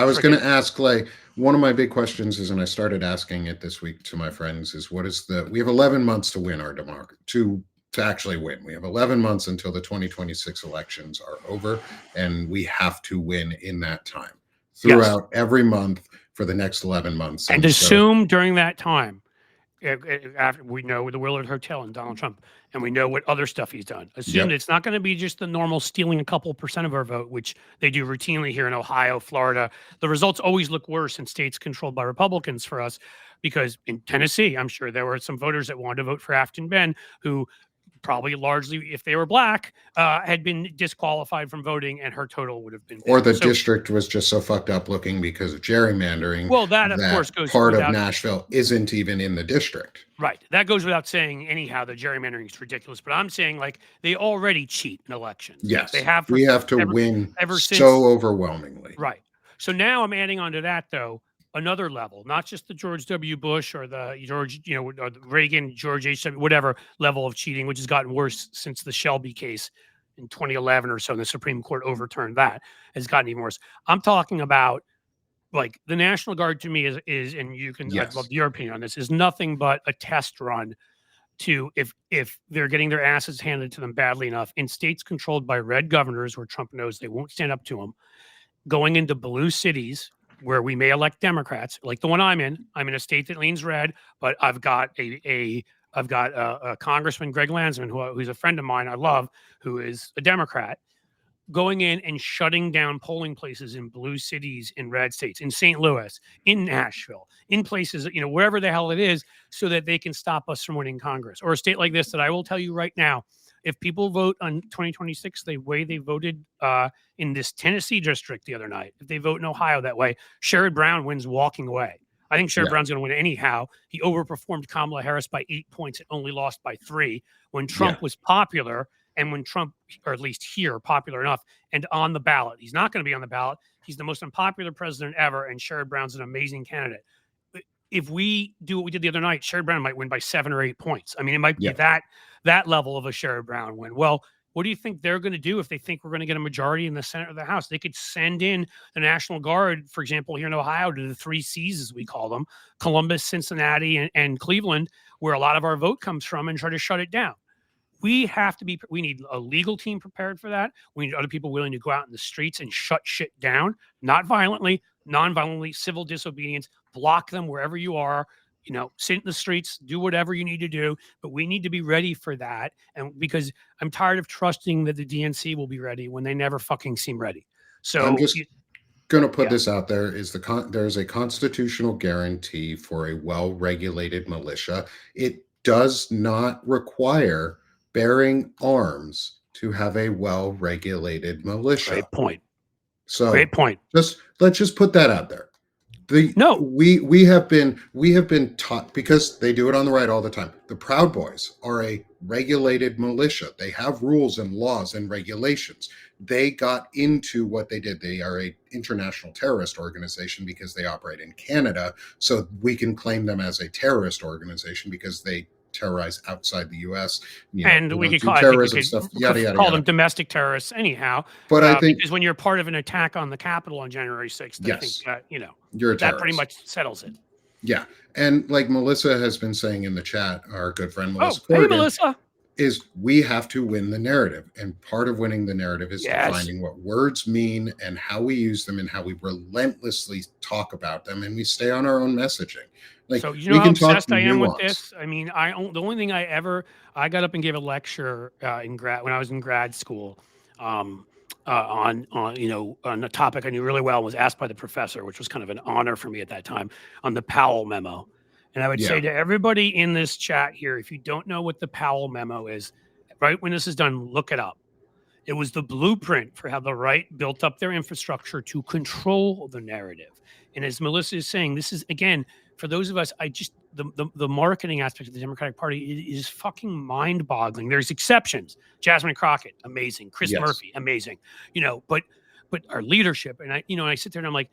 was going to ask, like, one of my big questions is, and I started asking it this week to my friends, is we have 11 months to win our democracy, to actually win. We have 11 months until the 2026 elections are over, and we have to win in that time throughout every month for the next 11 months. And assume during that time, after we know the Willard Hotel and Donald Trump, and we know what other stuff he's done, assume that it's not going to be just the normal stealing a couple % of our vote, which they do routinely here in Ohio, Florida. The results always look worse in states controlled by Republicans for us, because in Tennessee, I'm sure there were some voters that wanted to vote for Afton Ben who probably largely, if they were black, had been disqualified from voting, and her total would have been big. Or the district was just so fucked up looking because of gerrymandering. Well, that of course goes part of Nashville isn't even in the district. Right. That goes without saying anyhow. The gerrymandering is ridiculous. But I'm saying, like, they already cheat in elections. Yes. They have. We have to win so overwhelmingly. Right. So now I'm adding onto that, though, another level, not just the George W. Bush or the George, or the Reagan, George H.W., whatever level of cheating, which has gotten worse since the Shelby case in 2011 or so, and the Supreme Court overturned that, has gotten even worse. I'm talking about, like, the National Guard to me is and you can, I'd love your opinion on this, is nothing but a test run to, if they're getting their asses handed to them badly enough in states controlled by red governors where Trump knows they won't stand up to them, going into blue cities where we may elect Democrats, like the one I'm in. I'm in a state that leans red, but I've got a Congressman, Greg Landsman, who's a friend of mine I love, who is a Democrat, going in and shutting down polling places in blue cities in red states, in St. Louis, in Nashville, in places, wherever the hell it is, so that they can stop us from winning Congress. Or a state like this that I will tell you right now, if people vote on 2026 the way they voted in this Tennessee district the other night, if they vote in Ohio that way, Sherrod Brown wins walking away. I think Sherrod Brown's going to win anyhow. He overperformed Kamala Harris by 8 points and only lost by 3 when Trump was popular, and when Trump, or at least here, popular enough and on the ballot. He's not going to be on the ballot. He's the most unpopular president ever, and Sherrod Brown's an amazing candidate. If we do what we did the other night, Sherrod Brown might win by 7 or 8 points. I mean, it might be that level of a Sherrod Brown win. Well, what do you think they're going to do if they think we're going to get a majority in the Senate or the House? They could send in the National Guard, for example, here in Ohio, to the 3 Cs, as we call them, Columbus, Cincinnati, and Cleveland, where a lot of our vote comes from, and try to shut it down. We need a legal team prepared for that. We need other people willing to go out in the streets and shut shit down, not violently, non-violently, civil disobedience, block them wherever you are, sit in the streets, do whatever you need to do, but we need to be ready for that. And because I'm tired of trusting that the DNC will be ready when they never fucking seem ready. So I'm just going to put this out there, is there's a constitutional guarantee for a well-regulated militia. It does not require bearing arms to have a well-regulated militia. Great point. So great point. Let's just put that out there. No. We have been taught, because they do it on the right all the time. The Proud Boys are a regulated militia. They have rules and laws and regulations. They got into what they did. They are a international terrorist organization because they operate in Canada. So we can claim them as a terrorist organization because they terrorize outside the U.S. And we could call, terrorism stuff. Call them domestic terrorists anyhow. But I think because when you're part of an attack on the Capitol on January 6th, yes, I think you're a that terrorist. pretty much settles it. Yeah, and like Melissa has been saying in the chat, our good friend Melissa Corrigan, hey Melissa, is we have to win the narrative, and part of winning the narrative is defining what words mean and how we use them and how we relentlessly talk about them, and we stay on our own messaging. Like, so how obsessed I am with this. I mean, the only thing I got up and gave a lecture when I was in grad school on a topic I knew really well, and was asked by the professor, which was kind of an honor for me at that time, on the Powell memo. And I would say to everybody in this chat here, if you don't know what the Powell memo is, right when this is done, look it up. It was the blueprint for how the right built up their infrastructure to control the narrative. And as Melissa is saying, this is, again, for those of us, the marketing aspect of the Democratic Party is fucking mind-boggling. There's exceptions. Jasmine Crockett, amazing. Chris Murphy, amazing. But our leadership, and I sit there and I'm like,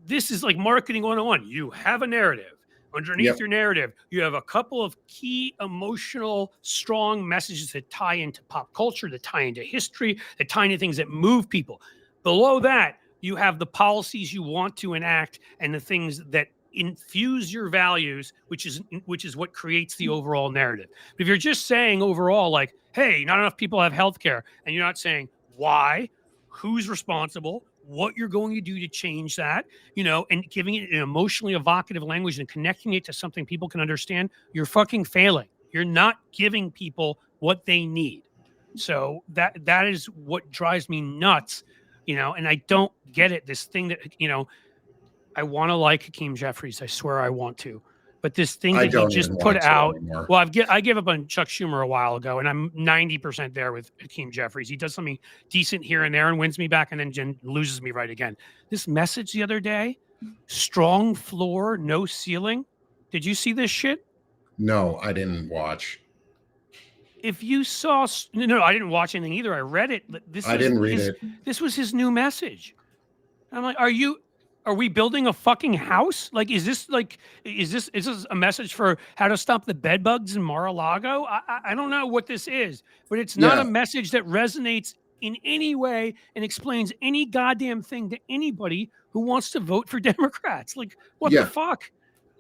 this is like marketing 101. You have a narrative. Underneath your narrative, you have a couple of key emotional, strong messages that tie into pop culture, that tie into history, that tie into things that move people. Below that, you have the policies you want to enact and the things that infuse your values, which is what creates the overall narrative. But if you're just saying overall, like, hey, not enough people have healthcare, and you're not saying why, who's responsible, what you're going to do to change that, and giving it an emotionally evocative language and connecting it to something people can understand, you're fucking failing. You're not giving people what they need. So that is what drives me nuts, and I don't get it. This thing that, I want to like Hakeem Jeffries. I swear I want to. But this thing that he just put out, well, I gave up on Chuck Schumer a while ago, and I'm 90% there with Hakeem Jeffries. He does something decent here and there and wins me back, and then loses me right again. This message the other day, strong floor, no ceiling. Did you see this shit? No, I didn't watch. If you saw, no, I didn't watch anything either. I read it. I didn't read it. This was his new message. I'm like, are we building a fucking house? Like, is this a message for how to stop the bed bugs in Mar-a-Lago? I don't know what this is, but it's not a message that resonates in any way and explains any goddamn thing to anybody who wants to vote for Democrats. Like, what the fuck?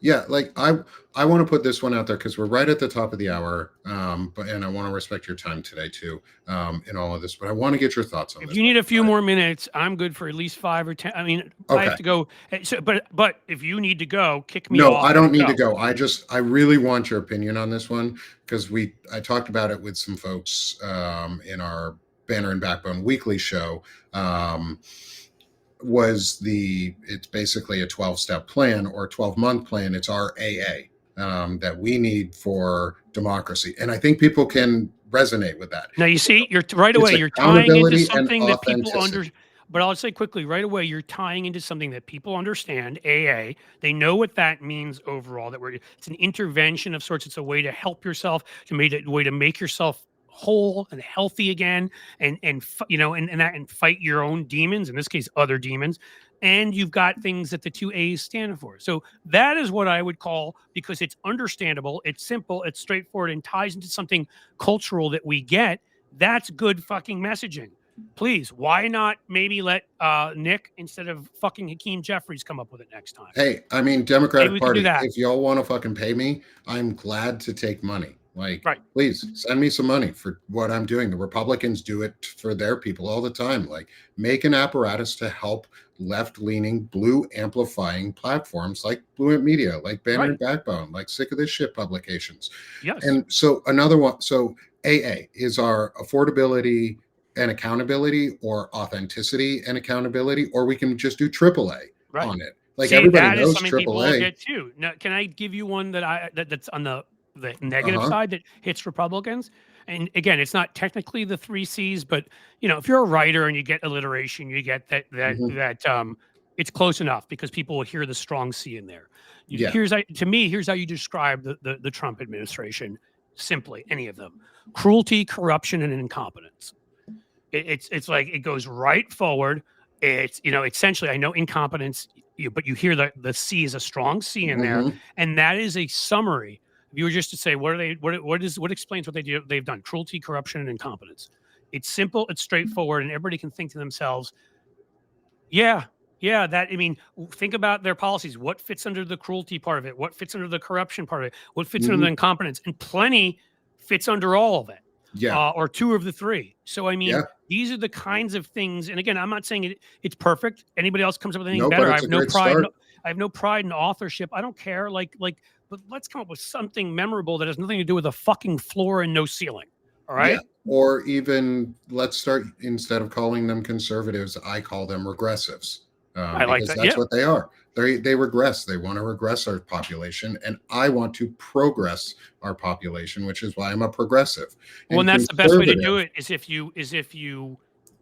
Yeah, like I want to put this one out there because we're right at the top of the hour, and I want to respect your time today too, in all of this. But I want to get your thoughts on this. If you need a few more minutes, I'm good for at least 5 or 10. I mean, I have to go. So, but if you need to go, kick me off. No, I don't need to go. I really want your opinion on this one because I talked about it with some folks in our Banner and Backbone Weekly show. It's basically a 12-step plan or 12-month plan. It's our AA that we need for democracy. And I think people can resonate with that. Now, you see, you're tying into something that people understand. But I'll say quickly, right away, you're tying into something that people understand, AA. They know what that means overall, it's an intervention of sorts. It's a way to help yourself, a way to make yourself whole and healthy again, and fight your own demons, in this case other demons, and you've got things that the 2 A's stand for. So that is what I would call, because it's understandable, it's simple, it's straightforward, and ties into something cultural that we get. That's good fucking messaging. Please, why not maybe let Nick, instead of fucking Hakeem Jeffries, come up with it next time? Hey, I mean, Democratic Party, if y'all want to fucking pay me, I'm glad to take money. Like, please send me some money for what I'm doing. The Republicans do it for their people all the time. Like, make an apparatus to help left-leaning, blue amplifying platforms like Blue Amp Media, like Banner and Backbone, like Sick of This Shit publications. Yes. And so another one. So AA is our affordability and accountability, or authenticity and accountability, or we can just do AAA on it. Like, everybody knows AAA. People will get too. Now, can I give you one that's on the negative side that hits Republicans? And again, it's not technically the 3 C's, but if you're a writer and you get alliteration, you get that it's close enough because people will hear the strong C in there. Yeah. Here's how you describe the Trump administration. Simply, any of them: cruelty, corruption, and incompetence. It's like it goes right forward. It's, essentially, I know incompetence, but you hear the C is a strong C in there, and that is a summary. If you were just to say what explains what they've done: cruelty, corruption, and incompetence. It's simple, it's straightforward, and everybody can think to themselves, yeah, think about their policies. What fits under the cruelty part of it? What fits under the corruption part of it? What fits under the incompetence? And plenty fits under all of it. Yeah. Or two of the three. So, these are the kinds of things. And again, I'm not saying it's perfect. Anybody else comes up with anything better, I have no pride. I have no pride in authorship. I don't care. But let's come up with something memorable that has nothing to do with a fucking floor and no ceiling. All right. Yeah. Or even let's start, instead of calling them conservatives, I call them regressives. I like that. That's what they are. They regress. They want to regress our population, and I want to progress our population, which is why I'm a progressive. Well, and that's the best way to do it is if you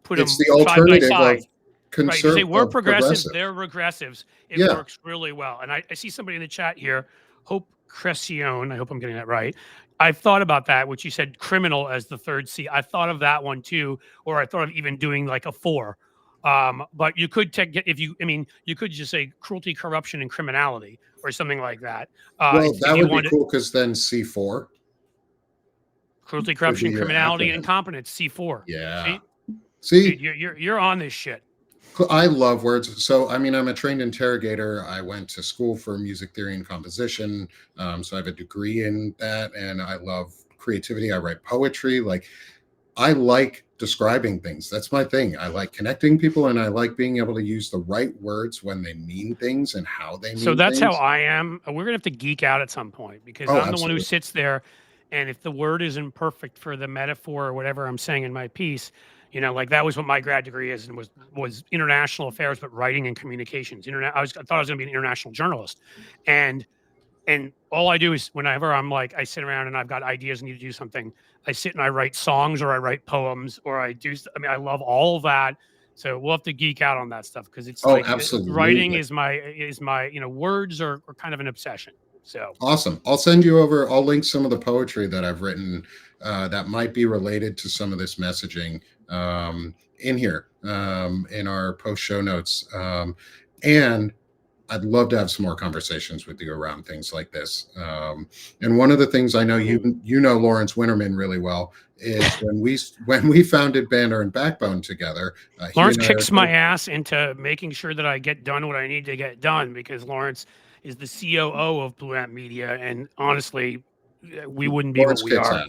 put them the alternative side by side. Of conservative. Right, we're progressives, they're regressives. It works really well. And I see somebody in the chat here, Hope Crescione. I hope I'm getting that right. I've thought about that, which you said criminal as the third C. I thought of that one too, or I thought of even doing like a 4. But you could you could just say cruelty, corruption, and criminality, or something like that. Well, that would be cool, because then C4. Cruelty, corruption, criminality, and incompetence. C4. Yeah. See? Dude, you're on this shit. I love words. So, I'm a trained interrogator. I went to school for music theory and composition. So I have a degree in that, and I love creativity. I write poetry. I like describing things. That's my thing. I like connecting people, and I like being able to use the right words when they mean things and how they mean things. So that's how I am. We're going to have to geek out at some point, because I'm the one who sits there, and if the word isn't perfect for the metaphor or whatever I'm saying in my piece, that was what my grad degree is, and was international affairs, but writing and communications. I thought I was going to be an international journalist. And all I do is, whenever I sit around and I've got ideas and need to do something, I sit and I write songs, or I write poems, or I love all of that. So we'll have to geek out on that stuff, because it's absolutely. Writing is my words are kind of an obsession. So awesome. I'll send you over. I'll link some of the poetry that I've written that might be related to some of this messaging in here in our post show notes. And I'd love to have some more conversations with you around things like this. And one of the things I know you know Lawrence Winterman really well is when we founded Banner and Backbone together. Lawrence kicks my ass into making sure that I get done what I need to get done, because Lawrence is the COO of Blue Amp Media, and honestly, we wouldn't be what we are.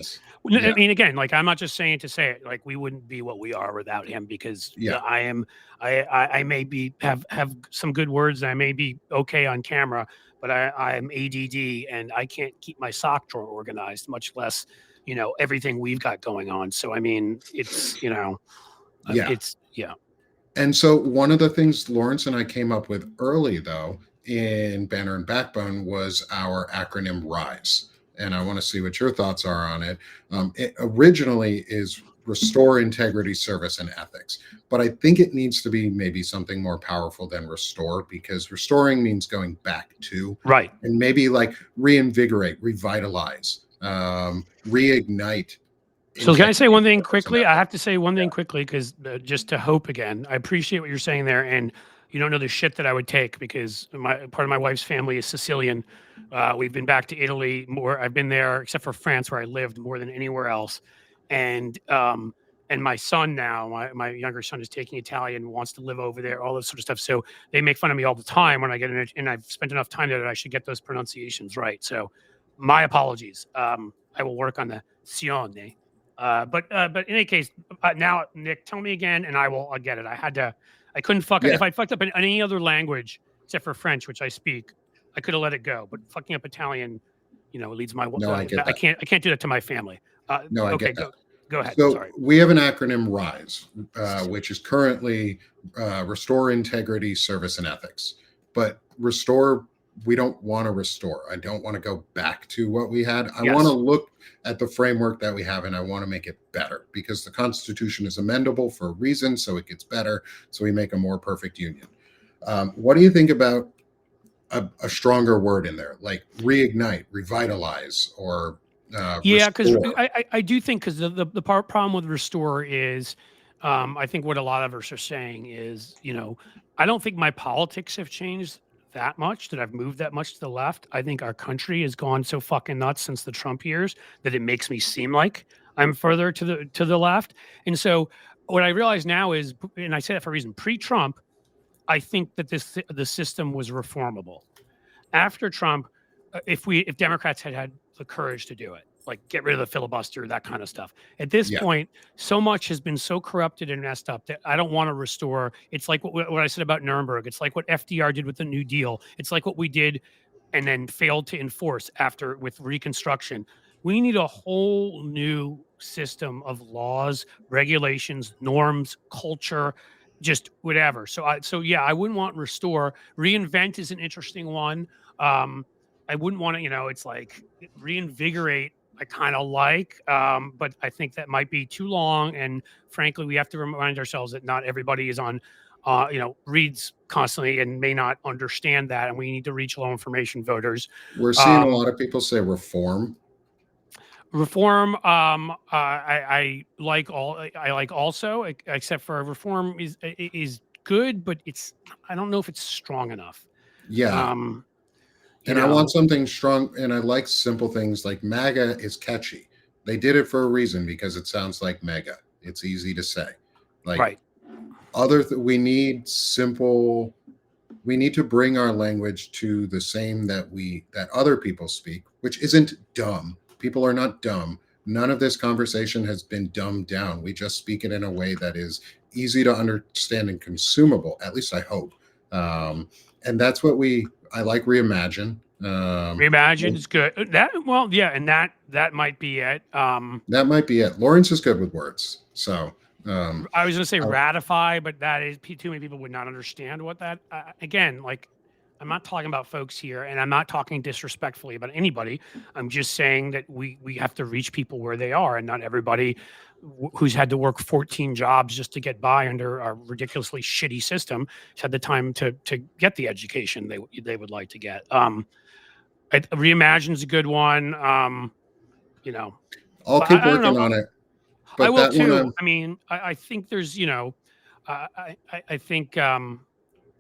Yeah. Again, I'm not just saying to say it. We wouldn't be what we are without him, because I may have some good words, and I may be okay on camera, but I am ADD, and I can't keep my sock drawer organized, much less everything we've got going on. So it's And so one of the things Lawrence and I came up with early, though, in Banner and Backbone, was our acronym RISE. And I want to see what your thoughts are on it. It originally is Restore Integrity, Service, and Ethics. But I think it needs to be maybe something more powerful than restore, because restoring means going back to. Right. And maybe reinvigorate, revitalize, reignite. So can I say one thing quickly? I have to say one thing quickly, because just to hope again, I appreciate what you're saying there. And you don't know the shit that I would take, because part of my wife's family is Sicilian. We've been back to Italy more. I've been there, except for France, where I lived, more than anywhere else. And my son now, my younger son, is taking Italian, wants to live over there, all this sort of stuff. So they make fun of me all the time when I get in it, and I've spent enough time there that I should get those pronunciations right. So my apologies. I will work on the sione. But in any case, now, Nick, tell me again, and I'll get it. I couldn't fuck up. If I fucked up in any other language except for French, which I speak, I could have let it go. But fucking up Italian, it leads my. No, I get that. I can't do that to my family. No, I okay, get that. Go ahead. So Sorry. we have an acronym RISE, which is currently Restore Integrity, Service, and Ethics. But restore, we don't want to restore. I don't want to go back to what we had. I want to look at the framework that we have, and I want to make it better, because the Constitution is amendable for a reason, so it gets better, so we make a more perfect union. What do you think about a stronger word in there, like reignite, revitalize, or Yeah, because restore? I do think because the problem with restore is, I think what a lot of us are saying is, I don't think my politics have changed that much, that I've moved that much to the left. I think our country has gone so fucking nuts since the Trump years that it makes me seem like I'm further to the left. And so what I realize now is, and I say that for a reason, pre-Trump, I think that the system was reformable. After Trump, if Democrats had had the courage to do it, like get rid of the filibuster, that kind of stuff. At this Yeah, point, so much has been so corrupted and messed up that I don't want to restore. It's like what I said about Nuremberg. It's like what FDR did with the New Deal. It's like what we did and then failed to enforce after with Reconstruction. We need a whole new system of laws, regulations, norms, culture, just whatever. So yeah, I wouldn't want restore. Reinvent is an interesting one. I wouldn't want to, it's like reinvigorate. I kind of like, but I think that might be too long. And frankly, we have to remind ourselves that not everybody is on, reads constantly and may not understand that, and we need to reach low information voters. we're seeing a Um, lot of people say reform. Reform, I like I like also, except for reform is good, but I don't know if it's strong enough. Yeah, Um, you and I want know, something strong, and I like simple things like MAGA is catchy. They did it for a reason because it sounds like mega. It's easy to say. Like right. we need simple. We need to bring our language to the same that other people speak, which isn't dumb. People are not dumb. None of this conversation has been dumbed down. We just speak it in a way that is easy to understand and consumable. At least I hope. And that's what I like reimagine. Reimagine is good. Well, yeah, and that might be it. That might be it. Lawrence is good with words. So I was going to say uh, ratify, but that is too many people would not understand what that. Again, like I'm not talking about folks here, and I'm not talking disrespectfully about anybody. I'm just saying that we have to reach people where they are, and not everybody who's had to work 14 jobs just to get by under a ridiculously shitty system has had the time to get the education they would like to get. Reimagine's a good one. I'll But keep I don't working know. on it. I But will that one, too. I mean, I think there's, I think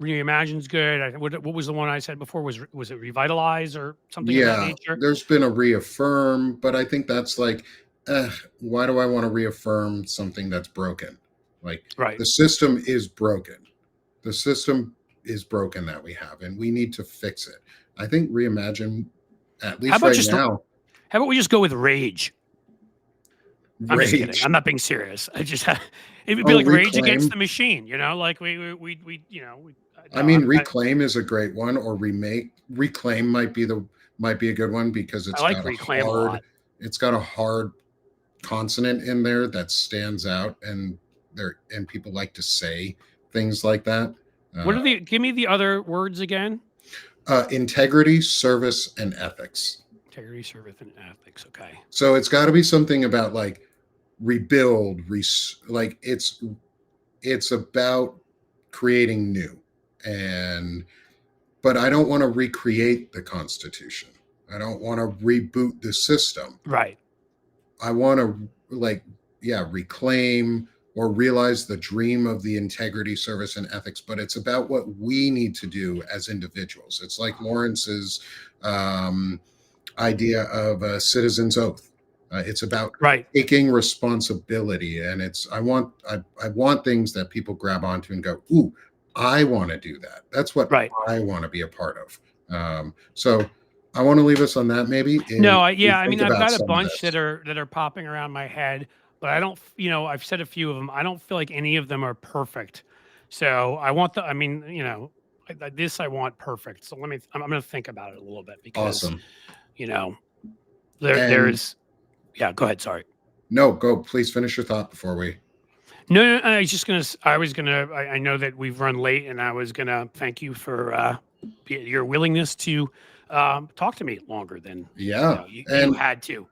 Reimagine's good. What was the one I said before? Was it Revitalize or something of that yeah, nature? there's been a reaffirm, but I think that's like, why do I want to reaffirm something that's broken? Like Right. the system is broken. The system is broken that we have, and we need to fix it. I think reimagine, at How least about right just now, how about we just go with Rage? I'm just kidding. rage. I'm not being serious. It would be Oh, like Rage Against reclaim. the Machine. Like I no, mean, reclaim is a great one, or remake. Reclaim might be a good one because I like Reclaim a lot. it's got a hard consonant in there that stands out, and people like to say things like that. What Uh, are give me the other words again? integrity, service, and ethics. Integrity, service, and ethics. Okay. So it's got to be something about like rebuild, like it's about creating new, and but I don't want to recreate the Constitution. I don't want to reboot the system. Right. I want to like, yeah, reclaim or realize the dream of the integrity, service, and ethics. But it's about what we need to do as individuals. It's like Lawrence's um, idea of a citizen's oath. It's about Right. taking responsibility, and I want things that people grab onto and go, ooh, I want to do that. That's what Right. I want to be a part of. So I want to leave us on that maybe. No, We I think mean, I've about got a some of bunch this. that are popping around my head, but I don't, I've said a few of them. I don't feel like any of them are perfect. So I want I mean, this I want perfect. So I'm going to think about it a little bit because, Awesome. you know, And there's, yeah, go ahead. Sorry. no, go. Please finish your thought before we. No, I was just going to, I know that we've run late and I was going to thank you for your willingness to talk to me longer than, Yeah, you and had to.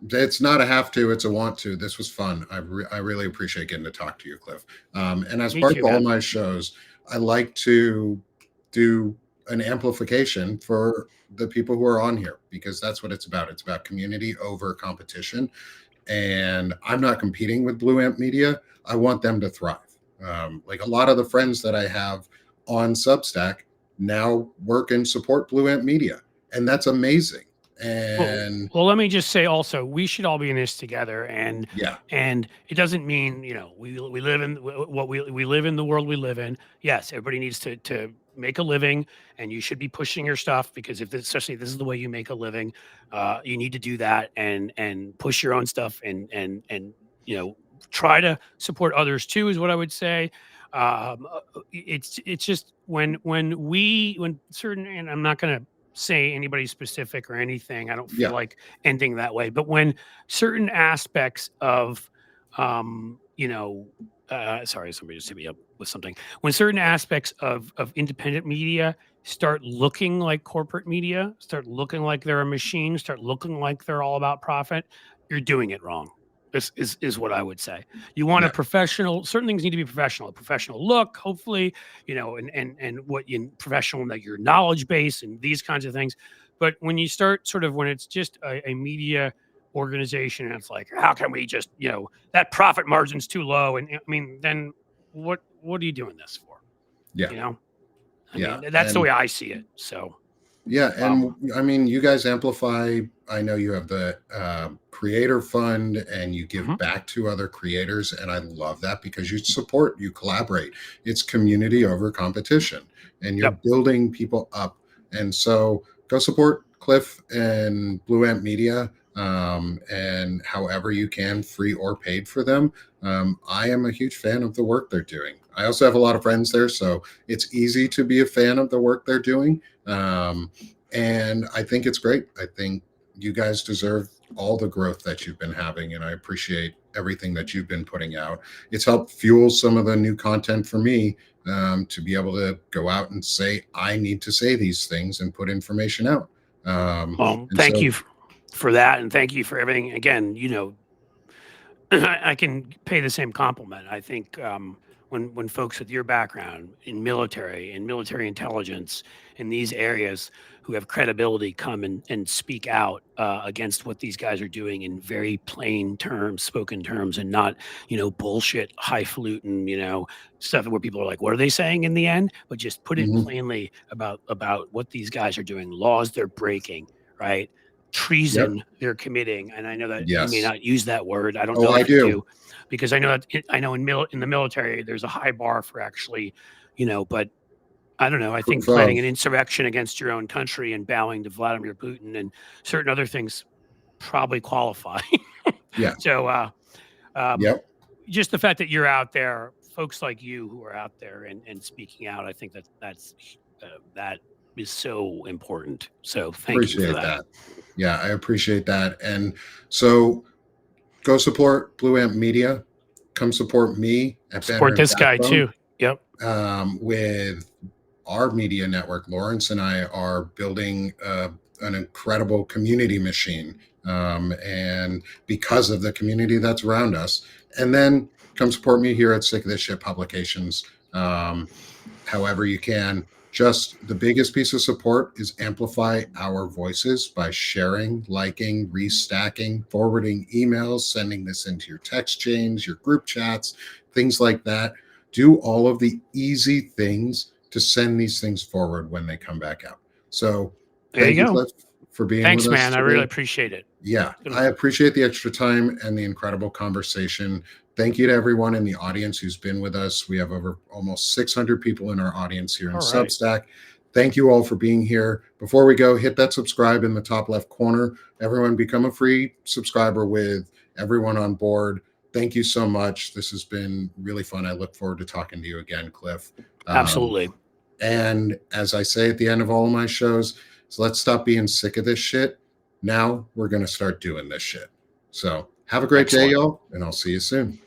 it's not a have to; it's a want to. This was fun. I really appreciate getting to talk to you, Cliff. And as Me part too, of all man. my shows, I like to do an amplification for the people who are on here, because that's what it's about. It's about community over competition. And I'm not competing with Blue Amp Media. I want them to thrive. Like a lot of the friends that I have on Substack now work and support Blue Amp Media, and that's amazing. And well, let me just say also, we should all be in this together, and yeah, it doesn't mean we live in what we live in the world we live in. Yes, everybody needs to make a living, and you should be pushing your stuff, because especially if this is the way you make a living, you need to do that and push your own stuff, and try to support others too, is what I would say. It's just when certain, and I'm not going to say anybody specific or anything. I don't feel yeah, like ending that way. But when certain aspects of, sorry, somebody just hit me up with something. When certain aspects of independent media start looking like corporate media, start looking like they're a machine, start looking like they're all about profit, you're doing it wrong. This is what I would say. You want yeah, a professional. Certain things need to be professional. A professional look, hopefully, and what in professional, that your knowledge base and these kinds of things. But when you start when it's just a media organization, and it's like, how can we just, that profit margin's too low, and I mean, then what are you doing this for? yeah, I yeah. mean, that's the way I see it. So Yeah, and I mean, you guys amplify. I know you have the creator fund, and you give back to other creators, and I love that, because you support, you collaborate. It's community over competition, and you're building people up. And so, go support Cliff and Blue Amp Media, and however you can, free or paid for them. I am a huge fan of the work they're doing. I also have a lot of friends there, so it's easy to be a fan of the work they're doing. And I think it's great. I think you guys deserve all the growth that you've been having, and I appreciate everything that you've been putting out. It's helped fuel some of the new content for me, to be able to go out and say, I need to say these things and put information out. Well, thank you for that, and thank you for everything. Again, I can pay the same compliment. I think when folks with your background in military and military intelligence in these areas who have credibility come and speak out against what these guys are doing in very plain terms, spoken terms, and not bullshit, highfalutin stuff where people are like, what are they saying in the end? But just put it plainly about what these guys are doing, laws they're breaking, right? Treason they're committing. And I know that you may not use that word. I don't know if you do, because I know that I know in the military there's a high bar for actually, but I don't know. I think planning an insurrection against your own country and bowing to Vladimir Putin and certain other things probably qualify. Yeah. So just the fact that you're out there, folks like you who are out there and speaking out, I think that is so important. So thank you for that. Yeah, I appreciate that. And so, go support Blue Amp Media. Come support me at Support this guy too. Yep. With our media network, Lawrence and I are building an incredible community machine, and because of the community that's around us. And then come support me here at Sick of This Shit Publications, however you can. Just the biggest piece of support is amplify our voices by sharing, liking, restacking, forwarding emails, sending this into your text chains, your group chats, things like that. Do all of the easy things to send these things forward when they come back out. So thank you, Cliff, for being with us. Thanks, man. I really appreciate it. Yeah, I appreciate the extra time and the incredible conversation. Thank you to everyone in the audience who's been with us. We have over almost 600 people in our audience here in Substack. Thank you all for being here. Before we go, hit that subscribe in the top left corner. Everyone become a free subscriber with everyone on board. Thank you so much. This has been really fun. I look forward to talking to you again, Cliff. Absolutely. And as I say at the end of all of my shows, so let's stop being sick of this shit. Now we're going to start doing this shit. So have a great day, y'all, and I'll see you soon.